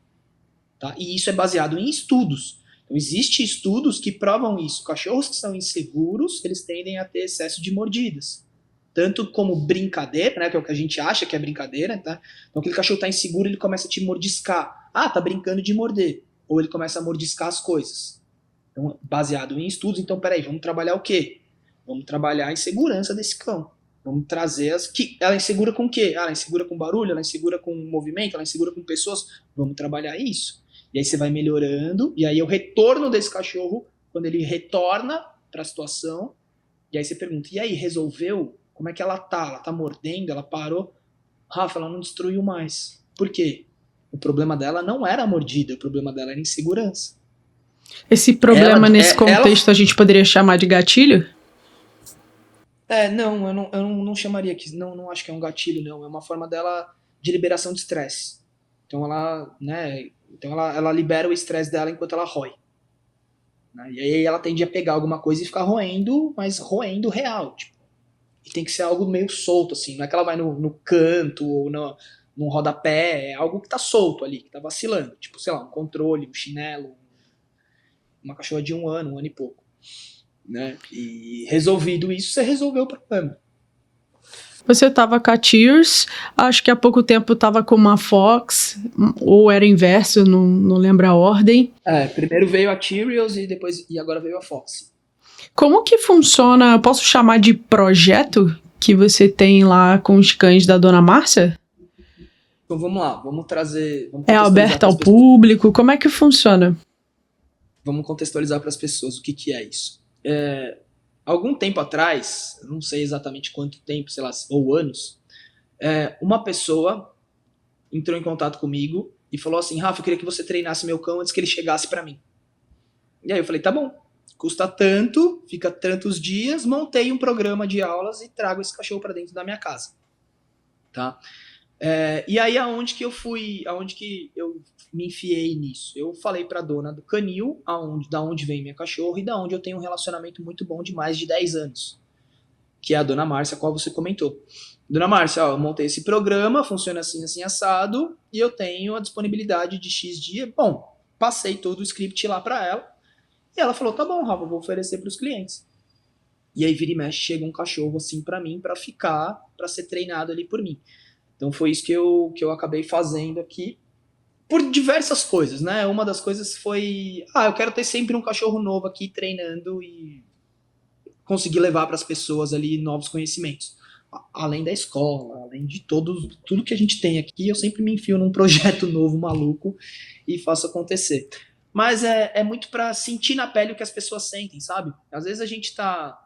Tá? E isso é baseado em estudos. Então, existem estudos que provam isso. Cachorros que são inseguros, eles tendem a ter excesso de mordidas. Tanto como brincadeira, né, que é o que a gente acha que é brincadeira. Tá? Então, aquele cachorro está inseguro, ele começa a te mordiscar. Ah, tá brincando de morder. Ou ele começa a mordiscar as coisas. Então, baseado em estudos. Então, peraí, vamos trabalhar o quê? Vamos trabalhar a insegurança desse cão. Vamos trazer ela é insegura com o quê? Ela é insegura com barulho, ela é insegura com movimento, ela é insegura com pessoas. Vamos trabalhar isso. E aí você vai melhorando, e aí o retorno desse cachorro, quando ele retorna para a situação, e aí você pergunta, e aí, resolveu? Como é que ela tá? Ela tá mordendo? Ela parou? Rafa, ela não destruiu mais. Por quê? O problema dela não era a mordida, o problema dela era a insegurança. Esse problema nesse contexto a gente poderia chamar de gatilho? Não, eu não chamaria aqui, não acho que é um gatilho, não. É uma forma dela de liberação de estresse. Então ela libera o estresse dela enquanto ela rói. Né? E aí ela tende a pegar alguma coisa e ficar roendo, mas roendo real. Tipo, e tem que ser algo meio solto, assim. Não é que ela vai no canto ou num rodapé, é algo que tá solto ali, que tá vacilando. Tipo, sei lá, um controle, um chinelo, uma cachorra de 1 ano e pouco. Né? E resolvido isso, você resolveu o problema. Você estava com a Tears, acho que há pouco tempo estava com uma Fox, ou era inverso, não lembro a ordem. Primeiro veio a Cheerios e agora veio a Fox. Como que funciona, posso chamar de projeto que você tem lá com os cães da Dona Márcia? Então vamos lá, vamos aberto ao público? Como é que funciona? Vamos contextualizar para as pessoas o que é isso. Algum tempo atrás, não sei exatamente quanto tempo, sei lá, ou anos, uma pessoa entrou em contato comigo e falou assim: Rafa, eu queria que você treinasse meu cão antes que ele chegasse para mim. E aí eu falei: tá bom, custa tanto, fica tantos dias, montei um programa de aulas e trago esse cachorro para dentro da minha casa. Tá? E aí aonde que eu me enfiei nisso? Eu falei pra dona do canil, da onde vem minha cachorra e da onde eu tenho um relacionamento muito bom de mais de 10 anos, que é a Dona Márcia, a qual você comentou. Dona Márcia, eu montei esse programa, funciona assim, assim, assado, e eu tenho a disponibilidade de X dia. Bom, passei todo o script lá pra ela, e ela falou: tá bom, Rafa, vou oferecer pros clientes. E aí vira e mexe, chega um cachorro assim pra mim, pra ser treinado ali por mim. Então foi isso que eu acabei fazendo aqui, por diversas coisas, né? Uma das coisas foi, eu quero ter sempre um cachorro novo aqui treinando e conseguir levar para as pessoas ali novos conhecimentos. Além da escola, além de tudo que a gente tem aqui, eu sempre me enfio num projeto novo, maluco, e faço acontecer. Mas é muito para sentir na pele o que as pessoas sentem, sabe? Às vezes a gente tá,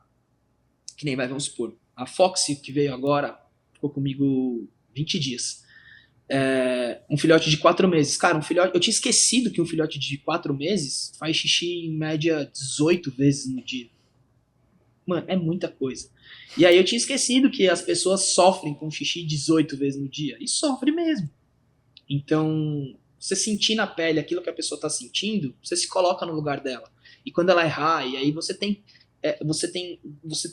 que nem vamos supor, a Foxy que veio agora, ficou comigo 20 dias. Um filhote de 4 meses. Cara, eu tinha esquecido que um filhote de 4 meses faz xixi em média 18 vezes no dia. Mano, é muita coisa. E aí eu tinha esquecido que as pessoas sofrem com xixi 18 vezes no dia. E sofre mesmo. Então, você sentir na pele aquilo que a pessoa tá sentindo, você se coloca no lugar dela. E quando ela errar, e aí você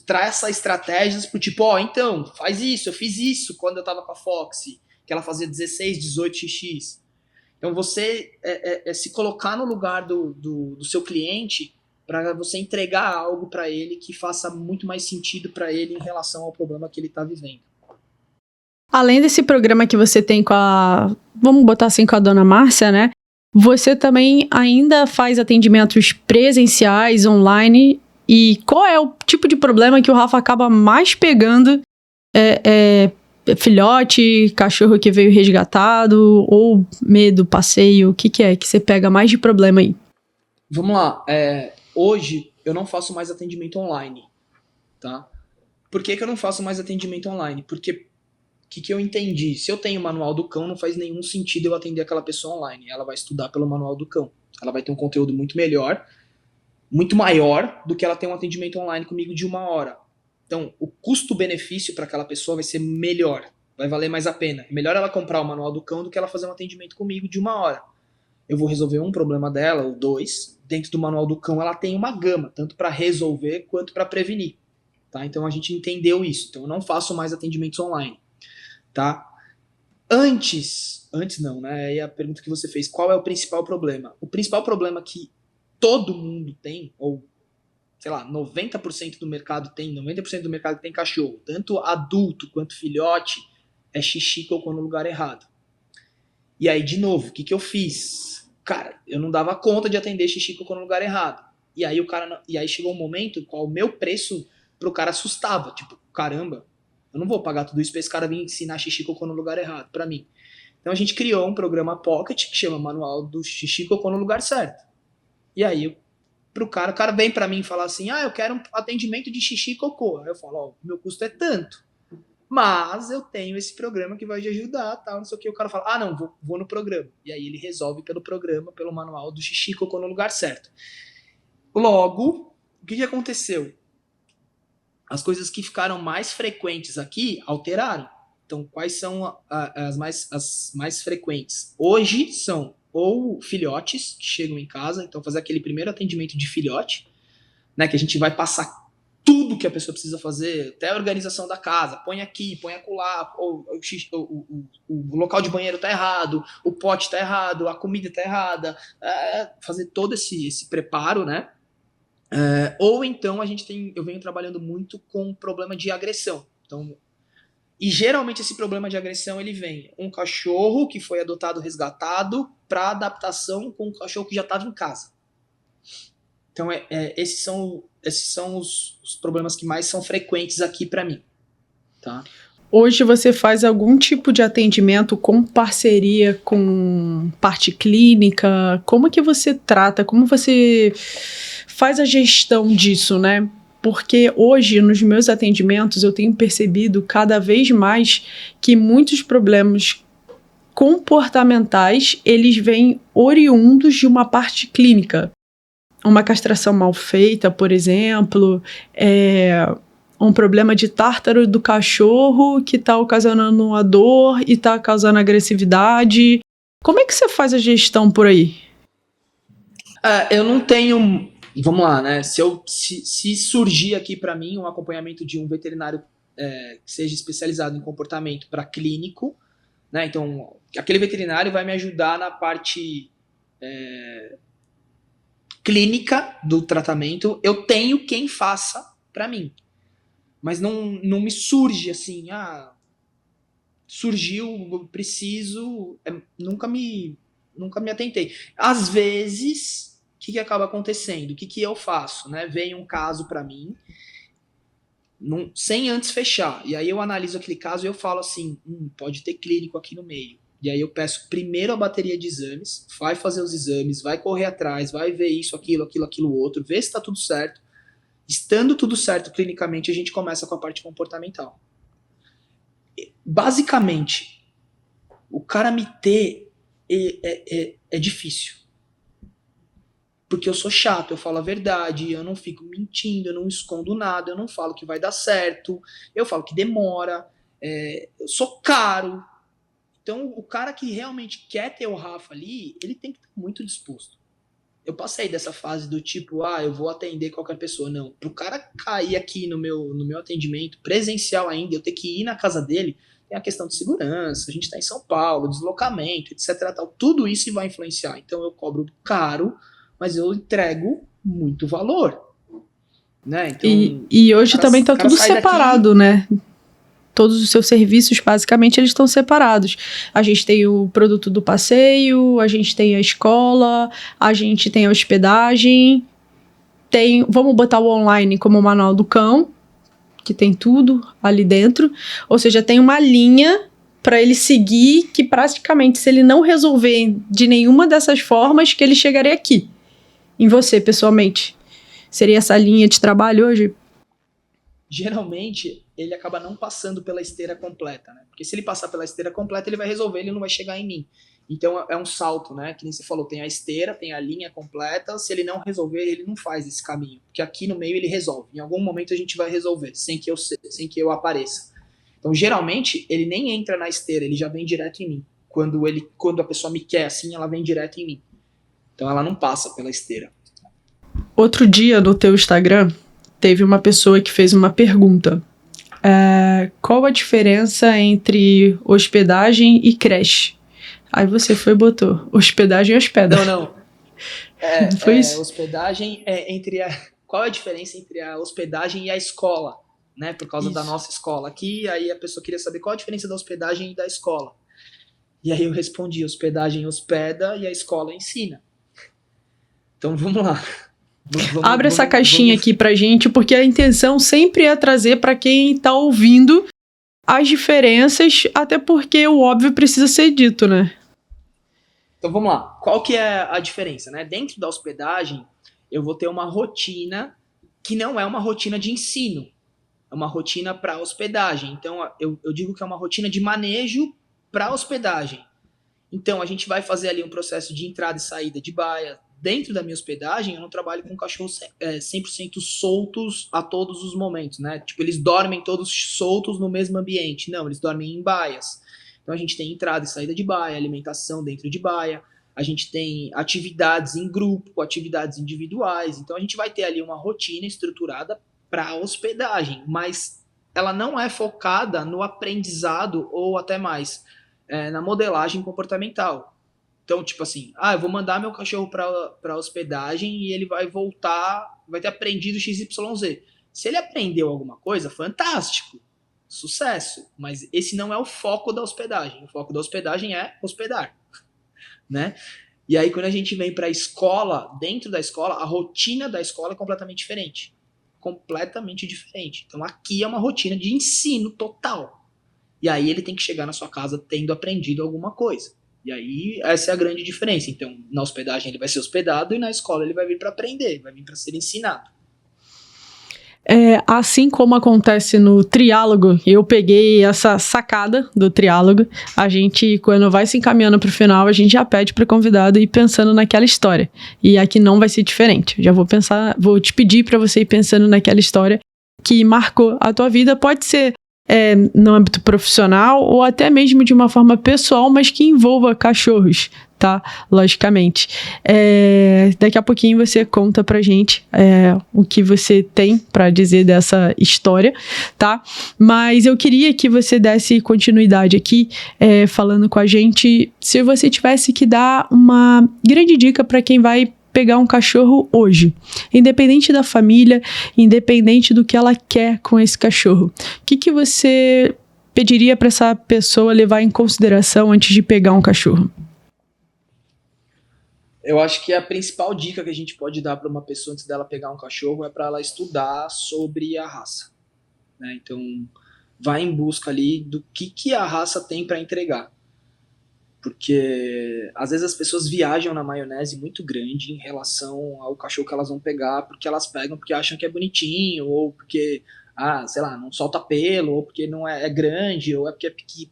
traça estratégias pro tipo, então, faz isso, eu fiz isso quando eu tava com a Foxy, que ela fazia 16, 18 xx. Então você se colocar no lugar do seu cliente para você entregar algo para ele que faça muito mais sentido para ele em relação ao problema que ele está vivendo. Além desse programa que você tem vamos botar assim, com a Dona Márcia, né? Você também ainda faz atendimentos presenciais, online. E qual é o tipo de problema que o Rafa acaba mais pegando? Filhote, cachorro que veio resgatado, ou medo, passeio? O que é que você pega mais de problema aí? Vamos lá. Hoje eu não faço mais atendimento online, tá? Por que eu não faço mais atendimento online? Porque o que eu entendi? Se eu tenho o manual do cão, não faz nenhum sentido eu atender aquela pessoa online. Ela vai estudar pelo manual do cão. Ela vai ter um conteúdo muito melhor, muito maior do que ela ter um atendimento online comigo de 1 hora. Então, o custo-benefício para aquela pessoa vai ser melhor, vai valer mais a pena. É melhor ela comprar o manual do cão do que ela fazer um atendimento comigo de 1 hora. Eu vou resolver um problema dela, ou 2. Dentro do manual do cão, ela tem uma gama, tanto para resolver quanto para prevenir. Tá? Então, a gente entendeu isso. Então, eu não faço mais atendimentos online. Tá? Antes não, né? E a pergunta que você fez, qual é o principal problema? O principal problema que todo mundo tem, ou sei lá, 90% do mercado tem, 90% do mercado tem cachorro, tanto adulto quanto filhote, é xixi cocô no lugar errado. E aí, de novo, o que eu fiz? Cara, eu não dava conta de atender xixi cocô no lugar errado. E aí chegou um momento qual o meu preço pro cara assustava. Tipo, caramba, eu não vou pagar tudo isso pra esse cara vir ensinar xixi cocô no lugar errado, pra mim. Então a gente criou um programa Pocket que chama Manual do Xixi Cocô no Lugar Certo. E aí, o cara vem pra mim e fala assim, eu quero um atendimento de xixi e cocô. Aí eu falo, meu custo é tanto. mas eu tenho esse programa que vai te ajudar, tal, não sei o que. O cara fala, ah, não, vou no programa. E aí ele resolve pelo programa, pelo manual do xixi, colocou no lugar certo. Logo, o que aconteceu? As coisas que ficaram mais frequentes aqui alteraram. Então, quais são as mais frequentes? Hoje são ou filhotes que chegam em casa, então fazer aquele primeiro atendimento de filhote, né, que a gente vai passar tudo que a pessoa precisa fazer, até a organização da casa, põe aqui, põe acolá, o local de banheiro tá errado, o pote tá errado, a comida tá errada, fazer todo esse preparo, né? Ou então eu venho trabalhando muito com problema de agressão. Então, e geralmente esse problema de agressão ele vem um cachorro que foi adotado, resgatado, para adaptação com um cachorro que já estava em casa. Então esses são os problemas que mais são frequentes aqui para mim, tá? Hoje você faz algum tipo de atendimento com parceria com parte clínica? Como que você trata? Como você faz a gestão disso, né? Porque hoje, nos meus atendimentos, eu tenho percebido cada vez mais que muitos problemas comportamentais, eles vêm oriundos de uma parte clínica. Uma castração mal feita, por exemplo, um problema de tártaro do cachorro que está ocasionando uma dor e está causando agressividade. Como é que você faz a gestão por aí? Eu não tenho... Vamos lá, né? Se surgir aqui para mim um acompanhamento de um veterinário que seja especializado em comportamento para clínico, né? Então, aquele veterinário vai me ajudar na parte clínica do tratamento. Eu tenho quem faça para mim. Mas não me surge assim, surgiu, eu preciso, nunca me atentei. Às vezes, o que acaba acontecendo? O que eu faço? Né? Vem um caso para mim, sem antes fechar, e aí eu analiso aquele caso e eu falo assim, pode ter clínico aqui no meio. E aí eu peço primeiro a bateria de exames, vai fazer os exames, vai correr atrás, vai ver isso, aquilo, outro, ver se está tudo certo. Estando tudo certo clinicamente, a gente começa com a parte comportamental. Basicamente, o cara me ter é difícil. Porque eu sou chato, eu falo a verdade, eu não fico mentindo, eu não escondo nada, eu não falo que vai dar certo, eu falo que demora, eu sou caro. Então, o cara que realmente quer ter o Rafa ali, ele tem que estar muito disposto. Eu passei dessa fase do tipo, eu vou atender qualquer pessoa. Não, pro cara cair aqui no meu atendimento, presencial ainda, eu ter que ir na casa dele, tem a questão de segurança, a gente tá em São Paulo, deslocamento, etc. Tal, tudo isso vai influenciar. Então eu cobro caro, mas eu entrego muito valor. Né? Então, e hoje também tá tudo separado, daqui, né? Todos os seus serviços, basicamente, eles estão separados. A gente tem o produto do passeio, a gente tem a escola, a gente tem a hospedagem, vamos botar o online como o manual do cão, que tem tudo ali dentro. Ou seja, tem uma linha para ele seguir que praticamente, se ele não resolver de nenhuma dessas formas, que ele chegaria aqui, em você, pessoalmente. Seria essa linha de trabalho hoje? Geralmente, ele acaba não passando pela esteira completa, né? Porque se ele passar pela esteira completa, ele vai resolver, ele não vai chegar em mim. Então, é um salto, né? Que nem você falou, tem a esteira, tem a linha completa, se ele não resolver, ele não faz esse caminho. Porque aqui no meio ele resolve. Em algum momento a gente vai resolver, sem que eu apareça. Então, geralmente, ele nem entra na esteira, ele já vem direto em mim. Quando a pessoa me quer assim, ela vem direto em mim. Então, ela não passa pela esteira. Outro dia, no teu Instagram, teve uma pessoa que fez uma pergunta. Qual a diferença entre hospedagem e creche? Aí você foi e botou hospedagem e hospeda. Não. Foi isso? Hospedagem qual é a diferença entre a hospedagem e a escola? Né? Por causa da nossa escola aqui, aí a pessoa queria saber qual a diferença da hospedagem e da escola. E aí eu respondi, hospedagem hospeda e a escola ensina. Então vamos lá. Abre essa caixinha aqui pra gente, porque a intenção sempre é trazer para quem tá ouvindo as diferenças, até porque o óbvio precisa ser dito, né? Então vamos lá. Qual que é a diferença, né? Dentro da hospedagem, eu vou ter uma rotina que não é uma rotina de ensino. é uma rotina para hospedagem. Então, eu digo que é uma rotina de manejo para hospedagem. Então, a gente vai fazer ali um processo de entrada e saída de baia. Dentro da minha hospedagem, eu não trabalho com cachorros 100% soltos a todos os momentos, né? Tipo, eles dormem todos soltos no mesmo ambiente. Não, eles dormem em baias. Então, a gente tem entrada e saída de baia, alimentação dentro de baia. A gente tem atividades em grupo, atividades individuais. Então, a gente vai ter ali uma rotina estruturada para hospedagem, mas ela não é focada no aprendizado ou até mais na modelagem comportamental. Então, tipo assim, eu vou mandar meu cachorro para hospedagem e ele vai voltar, vai ter aprendido XYZ. Se ele aprendeu alguma coisa, fantástico, sucesso. Mas esse não é o foco da hospedagem. O foco da hospedagem é hospedar, né? E aí, quando a gente vem para a escola, dentro da escola, a rotina da escola é completamente diferente. Completamente diferente. Então, aqui é uma rotina de ensino total. E aí, ele tem que chegar na sua casa tendo aprendido alguma coisa. E aí, essa é a grande diferença. Então, na hospedagem, ele vai ser hospedado e na escola, ele vai vir para aprender, vai vir para ser ensinado. Assim como acontece no triálogo, eu peguei essa sacada do triálogo. A gente, quando vai se encaminhando para o final, a gente já pede para o convidado ir pensando naquela história. E aqui não vai ser diferente. Eu já vou te pedir para você ir pensando naquela história que marcou a tua vida. Pode ser no âmbito profissional ou até mesmo de uma forma pessoal, mas que envolva cachorros, tá? Logicamente. Daqui a pouquinho você conta pra gente o que você tem pra dizer dessa história, tá? Mas eu queria que você desse continuidade aqui, falando com a gente, se você tivesse que dar uma grande dica pra quem vai pegar um cachorro hoje, independente da família, independente do que ela quer com esse cachorro. O que você pediria para essa pessoa levar em consideração antes de pegar um cachorro? Eu acho que a principal dica que a gente pode dar para uma pessoa antes dela pegar um cachorro é para ela estudar sobre a raça, né? Então, vai em busca ali do que a raça tem para entregar. Porque às vezes as pessoas viajam na maionese muito grande em relação ao cachorro que elas vão pegar, porque elas pegam porque acham que é bonitinho, ou porque, sei lá, não solta pelo, ou porque não é grande, ou é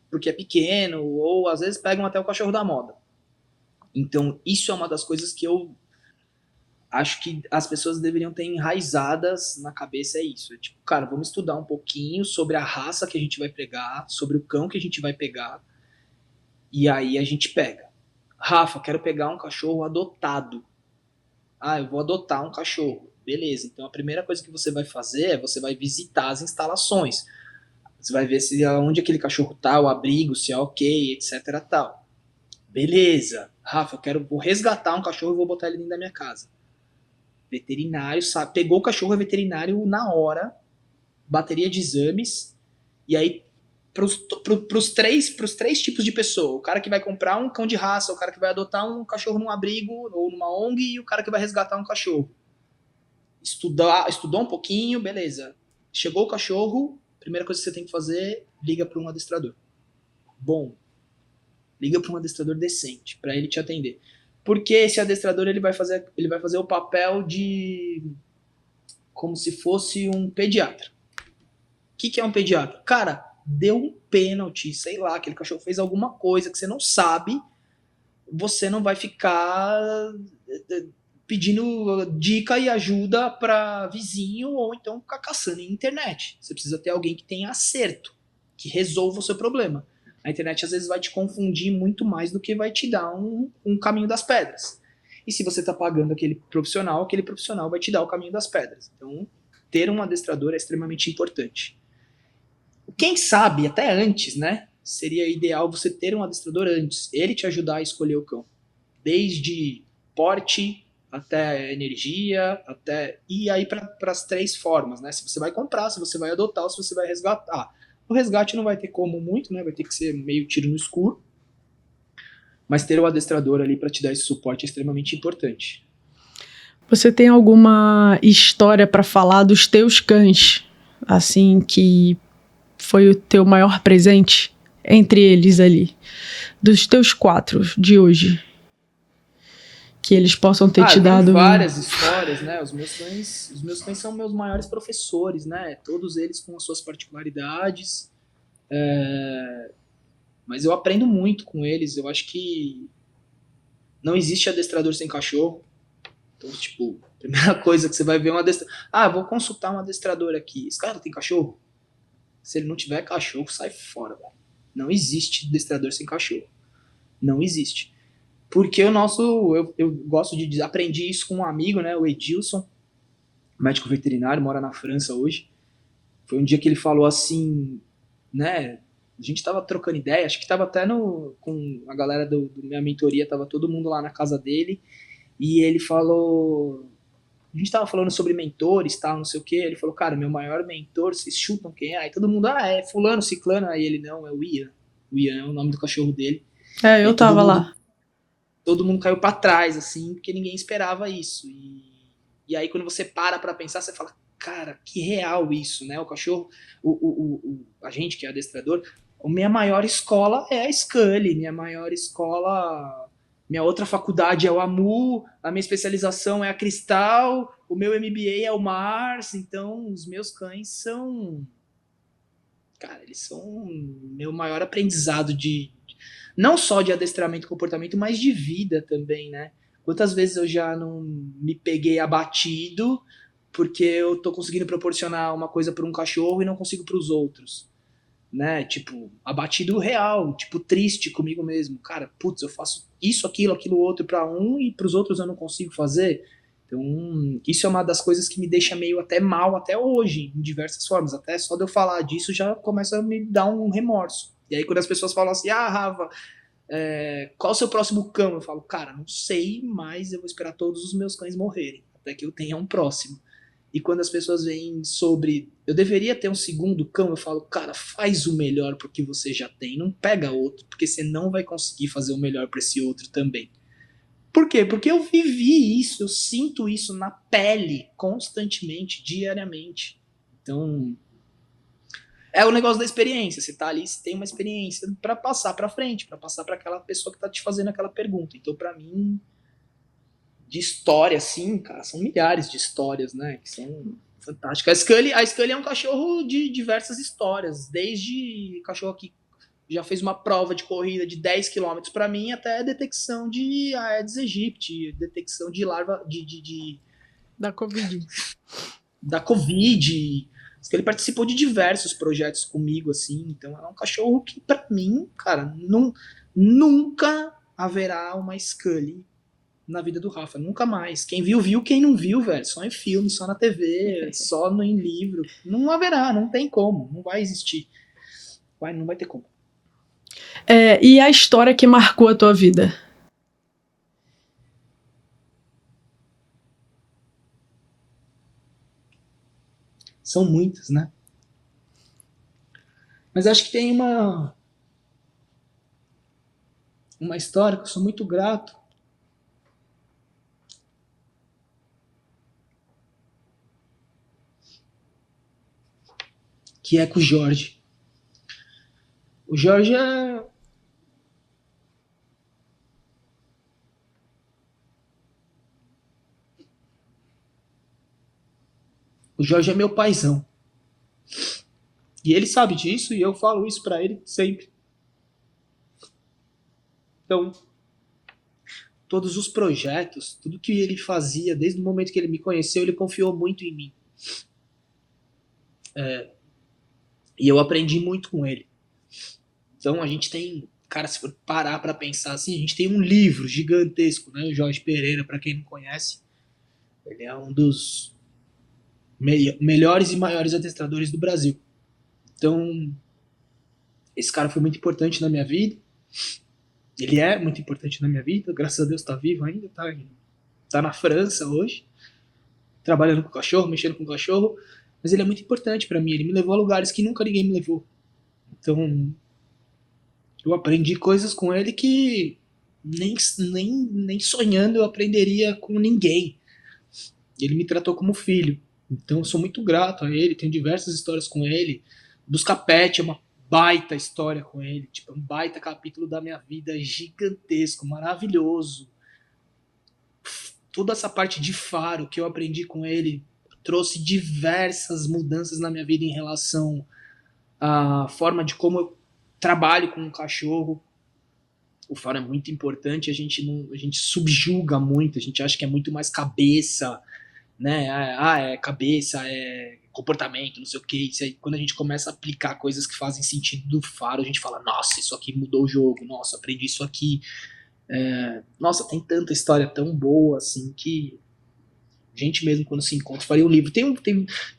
porque é pequeno, ou às vezes pegam até o cachorro da moda. Então, isso é uma das coisas que eu acho que as pessoas deveriam ter enraizadas na cabeça, é isso. É tipo, cara, vamos estudar um pouquinho sobre a raça que a gente vai pegar, sobre o cão que a gente vai pegar, e aí a gente pega. Rafa, quero pegar um cachorro adotado. Eu vou adotar um cachorro. Beleza, então a primeira coisa que você vai fazer é você vai visitar as instalações. Você vai ver se onde aquele cachorro tá, o abrigo, se é ok, etc. tal. Beleza, Rafa, vou resgatar um cachorro e vou botar ele dentro da minha casa. Veterinário, sabe? Pegou o cachorro, é veterinário na hora, bateria de exames, e aí pros três tipos de pessoa. O cara que vai comprar um cão de raça, o cara que vai adotar um cachorro num abrigo ou numa ONG e o cara que vai resgatar um cachorro. Estudou um pouquinho, beleza. Chegou o cachorro, primeira coisa que você tem que fazer, liga para um adestrador. Bom, liga para um adestrador decente, para ele te atender. Porque esse adestrador ele vai fazer o papel de como se fosse um pediatra. O que é um pediatra? Cara, deu um pênalti, sei lá, aquele cachorro fez alguma coisa que você não sabe, você não vai ficar pedindo dica e ajuda para vizinho ou então ficar caçando em internet. Você precisa ter alguém que tenha acerto, que resolva o seu problema. A internet às vezes vai te confundir muito mais do que vai te dar um caminho das pedras. E se você está pagando aquele profissional vai te dar o caminho das pedras. Então, ter um adestrador é extremamente importante. Quem sabe, até antes, né? Seria ideal você ter um adestrador antes. Ele te ajudar a escolher o cão. Desde porte, até energia, e aí para as três formas, né? Se você vai comprar, se você vai adotar ou se você vai resgatar. O resgate não vai ter como muito, né? Vai ter que ser meio tiro no escuro. Mas ter o adestrador ali para te dar esse suporte é extremamente importante. Você tem alguma história para falar dos teus cães? Assim, que foi o teu maior presente entre eles ali? Dos teus 4 de hoje. que eles possam ter te Tem dado... várias histórias, né? Os meus cães são meus maiores professores, né? Todos eles com as suas particularidades. Mas eu aprendo muito com eles. Eu acho que não existe adestrador sem cachorro. Então, tipo, a primeira coisa que você vai ver é um adestrador. Vou consultar um adestrador aqui. Esse cara tem cachorro? Se ele não tiver cachorro, sai fora, velho. Não existe adestrador sem cachorro. Não existe. Porque o nosso... Eu gosto de... Aprendi isso com um amigo, né? O Edilson, médico veterinário, mora na França hoje. Foi um dia que ele falou assim, né? A gente tava trocando ideia, acho que tava até com a galera do minha mentoria, tava todo mundo lá na casa dele, e ele falou... A gente tava falando sobre mentores, tal, não sei o que. Ele falou, cara, meu maior mentor, vocês chutam quem é? Aí todo mundo, é fulano, ciclano. Aí ele, não, é o Ian. O Ian é o nome do cachorro dele. Eu tava lá. Todo mundo caiu pra trás, assim, porque ninguém esperava isso. E aí quando você para pra pensar, você fala, cara, que real isso, né? O cachorro, a gente que é adestrador, a minha maior escola é a Scully, minha maior escola... Minha outra faculdade é o AMU, a minha especialização é a Cristal, o meu MBA é o Mars, então os meus cães são... Cara, eles são o meu maior aprendizado não só de adestramento e comportamento, mas de vida também, né? Quantas vezes eu já não me peguei abatido porque eu tô conseguindo proporcionar uma coisa para um cachorro e não consigo para os outros, né? Tipo, abatido real, tipo, triste comigo mesmo. Cara, putz, eu faço isso, aquilo outro para um e para os outros eu não consigo fazer. Então, isso é uma das coisas que me deixa meio até mal até hoje, em diversas formas. Até só de eu falar disso já começa a me dar um remorso. E aí quando as pessoas falam assim, Rafa, qual o seu próximo cão? Eu falo, cara, não sei, mas eu vou esperar todos os meus cães morrerem, até que eu tenha um próximo. E quando as pessoas vêm sobre, eu deveria ter um segundo cão, eu falo, cara, faz o melhor pro que você já tem, não pega outro, porque você não vai conseguir fazer o melhor para esse outro também. Por quê? Porque eu vivi isso, eu sinto isso na pele, constantemente, diariamente. Então, é o negócio da experiência. Você tá ali, você tem uma experiência para passar para frente, para passar para aquela pessoa que tá te fazendo aquela pergunta. Então, para mim, de história, assim, cara, são milhares de histórias, né, que são fantásticas. A Scully é um cachorro de diversas histórias, desde cachorro que já fez uma prova de corrida de 10 quilômetros para mim, até detecção de Aedes aegypti, detecção de larva da Covid. Da Covid. Ele participou de diversos projetos comigo, assim, então é um cachorro que, para mim, cara, nunca haverá uma Scully na vida do Rafa, nunca mais. Quem viu, viu, quem não viu, velho, só em filme, só na TV, só em livro. Não haverá, não tem como, não vai existir. Não vai ter como. E a história que marcou a tua vida? São muitas, né? Mas acho que tem uma história que eu sou muito grato. Que é com o Jorge. O Jorge é... O Jorge é meu paizão. E ele sabe disso e eu falo isso pra ele sempre. Então, todos os projetos, tudo que ele fazia, desde o momento que ele me conheceu, ele confiou muito em mim. E eu aprendi muito com ele. Então a gente tem, cara, se for parar pra pensar assim, a gente tem um livro gigantesco, né? O Jorge Pereira, pra quem não conhece, ele é um dos melhores e maiores adestradores do Brasil. Então, esse cara foi muito importante na minha vida. Ele é muito importante na minha vida. Graças a Deus tá vivo ainda, tá na França hoje, trabalhando com cachorro, mexendo com cachorro. Mas ele é muito importante pra mim. Ele me levou a lugares que nunca ninguém me levou. Então, eu aprendi coisas com ele que nem sonhando eu aprenderia com ninguém. Ele me tratou como filho. Então eu sou muito grato a ele, tenho diversas histórias com ele. Busca Pet é uma baita história com ele, tipo, um baita capítulo da minha vida, gigantesco, maravilhoso. toda essa parte de faro que eu aprendi com ele trouxe diversas mudanças na minha vida em relação à forma de como eu trabalho com um cachorro. O faro é muito importante, a gente subjuga muito, a gente acha que é muito mais cabeça, né? É cabeça, é comportamento, não sei o que. Isso aí, quando a gente começa a aplicar coisas que fazem sentido do faro, a gente fala, nossa, isso aqui mudou o jogo, nossa, aprendi isso aqui. Nossa, tem tanta história tão boa, assim, que a gente mesmo, quando se encontra, faria um livro. Tem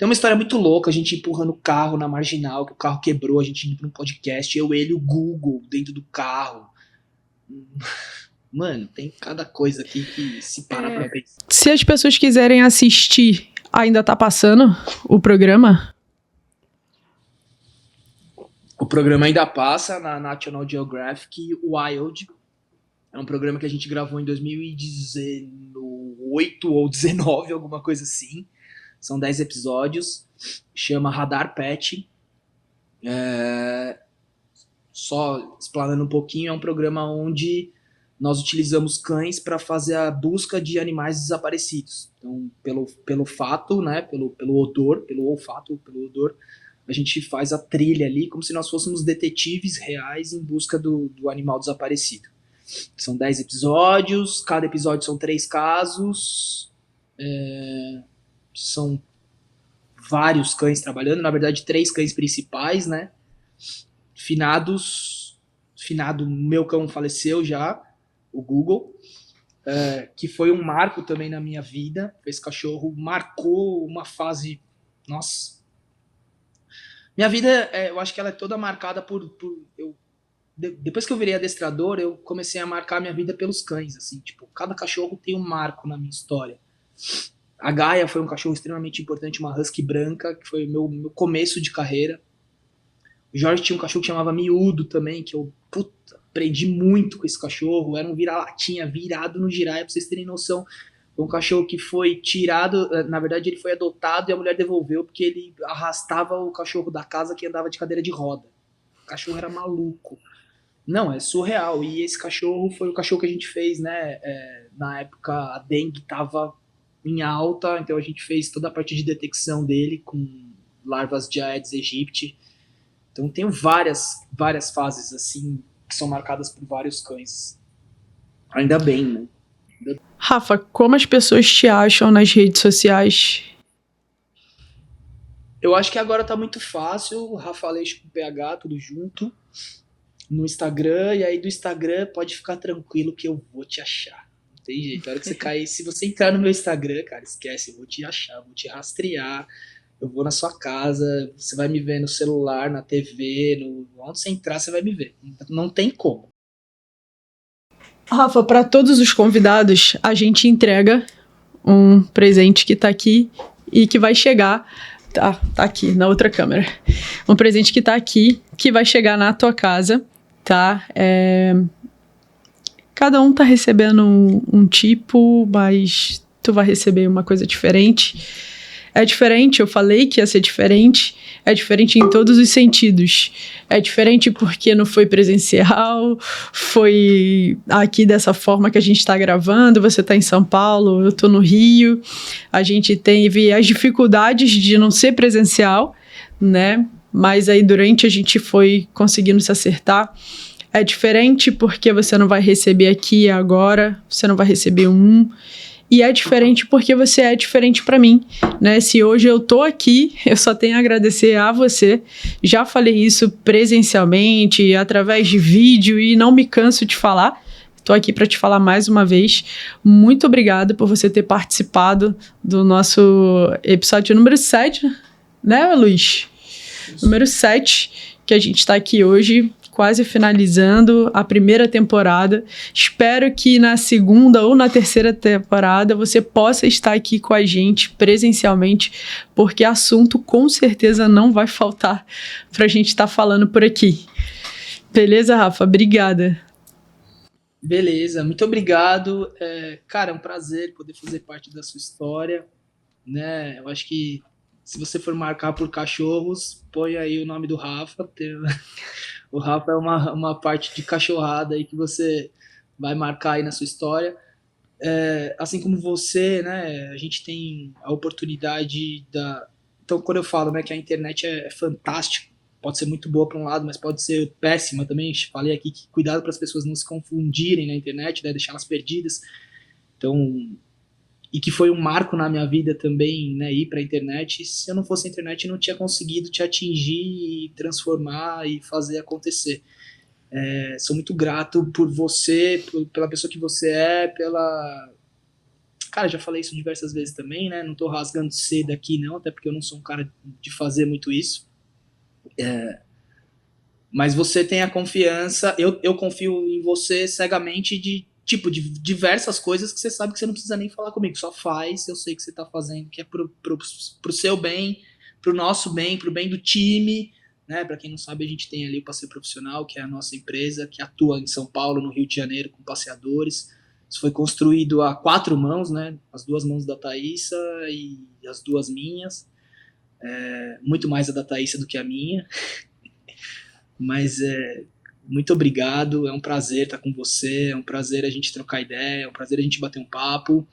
uma história muito louca, a gente empurrando o carro na Marginal, que o carro quebrou, a gente indo pra um podcast, ele e o Google dentro do carro. Mano, tem cada coisa aqui que se para pra pensar. Se as pessoas quiserem assistir, ainda tá passando o programa? O programa ainda passa na National Geographic Wild. É um programa que a gente gravou em 2018 ou 19, alguma coisa assim. São 10 episódios. Chama Radar Pet. Só explanando um pouquinho, é um programa onde nós utilizamos cães para fazer a busca de animais desaparecidos. Então, pelo fato, né, pelo odor, pelo olfato, pelo odor, a gente faz a trilha ali como se nós fôssemos detetives reais em busca do animal desaparecido. São 10 episódios, cada episódio são 3 casos, são vários cães trabalhando, na verdade 3 cães principais, né? Finado, meu cão faleceu já, o Google, que foi um marco também na minha vida. Esse cachorro marcou uma fase, nossa, minha vida, eu acho que ela é toda marcada depois que eu virei adestrador, eu comecei a marcar minha vida pelos cães, assim, tipo, cada cachorro tem um marco na minha história. A Gaia foi um cachorro extremamente importante, uma husky branca, que foi o meu começo de carreira. O Jorge tinha um cachorro que chamava Miúdo também, que eu, aprendi muito com esse cachorro, era um vira-latinha virado no giraia, pra vocês terem noção. Foi um cachorro que foi tirado, na verdade ele foi adotado e a mulher devolveu porque ele arrastava o cachorro da casa que andava de cadeira de roda. O cachorro era maluco. Não, é surreal. E esse cachorro foi o cachorro que a gente fez, né? Na época a dengue estava em alta, então a gente fez toda a parte de detecção dele com larvas de Aedes aegypti. Então tenho várias fases assim que são marcadas por vários cães. Ainda bem, né? Rafa, como as pessoas te acham nas redes sociais? Eu acho que agora tá muito fácil. Rafa Aleixo com PH, tudo junto. No Instagram, e aí do Instagram pode ficar tranquilo que eu vou te achar. Não tem jeito. A hora que você cair, se você entrar no meu Instagram, cara, esquece, eu vou te achar, vou te rastrear, eu vou na sua casa, você vai me ver no celular, na TV, onde você entrar, você vai me ver. Não tem como. Rafa, para todos os convidados, a gente entrega um presente que tá aqui e que vai chegar. Tá aqui na outra câmera. Um presente que tá aqui, que vai chegar na tua casa, tá? Cada um tá recebendo um tipo, mas tu vai receber uma coisa diferente. É diferente, eu falei que ia ser diferente. É diferente em todos os sentidos. É diferente porque não foi presencial, foi aqui dessa forma que a gente está gravando. Você está em São Paulo, eu estou no Rio. A gente teve as dificuldades de não ser presencial, né? Mas aí durante a gente foi conseguindo se acertar. É diferente porque você não vai receber aqui e agora, você não vai receber e é diferente porque você é diferente para mim, né? Se hoje eu tô aqui, eu só tenho a agradecer a você. Já falei isso presencialmente, através de vídeo e não me canso de falar. Tô aqui para te falar mais uma vez. Muito obrigada por você ter participado do nosso episódio número 7, né, Luiz? Número 7, que a gente tá aqui hoje, quase finalizando a primeira temporada. Espero que na segunda ou na terceira temporada você possa estar aqui com a gente presencialmente, porque assunto com certeza não vai faltar para a gente estar falando por aqui. Beleza, Rafa? Obrigada. Beleza, muito obrigado. Cara, é um prazer poder fazer parte da sua história, né? Eu acho que se você for marcar por cachorros, põe aí o nome do Rafa. O Rafa é uma parte de cachorrada aí que você vai marcar aí na sua história. assim como você, né, a gente tem a oportunidade Então, quando eu falo, né, que a internet é fantástica, pode ser muito boa para um lado, mas pode ser péssima também. Falei aqui que cuidado para as pessoas não se confundirem na internet, né, deixá-las perdidas. Então, e que foi um marco na minha vida também, né, ir para a internet. Se eu não fosse a internet, eu não tinha conseguido te atingir, transformar e fazer acontecer. Sou muito grato por você, pela pessoa que você é, Cara, já falei isso diversas vezes também, né? Não tô rasgando seda aqui, não, até porque eu não sou um cara de fazer muito isso. Mas você tem a confiança, eu confio em você cegamente de diversas coisas que você sabe que você não precisa nem falar comigo. Só faz, eu sei que você tá fazendo, que é pro seu bem, pro nosso bem, pro bem do time, né? Para quem não sabe, a gente tem ali o Passeio Profissional, que é a nossa empresa, que atua em São Paulo, no Rio de Janeiro, com passeadores. Isso foi construído a 4 mãos, né? As 2 mãos da Thaísa e as 2 minhas. Muito mais a da Thaísa do que a minha. Mas muito obrigado, é um prazer estar com você, é um prazer a gente trocar ideia, é um prazer a gente bater um papo.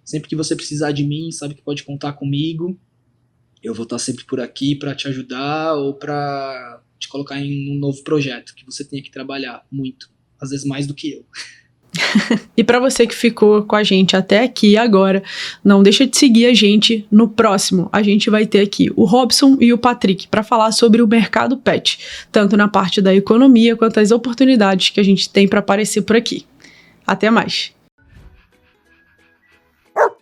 Sempre que você precisar de mim, sabe que pode contar comigo. Eu vou estar sempre por aqui para te ajudar ou para te colocar em um novo projeto que você tenha que trabalhar muito, às vezes mais do que eu. E para você que ficou com a gente até aqui agora, não deixa de seguir a gente no próximo. A gente vai ter aqui o Robson e o Patrick para falar sobre o mercado pet, tanto na parte da economia quanto as oportunidades que a gente tem para aparecer por aqui. Até mais!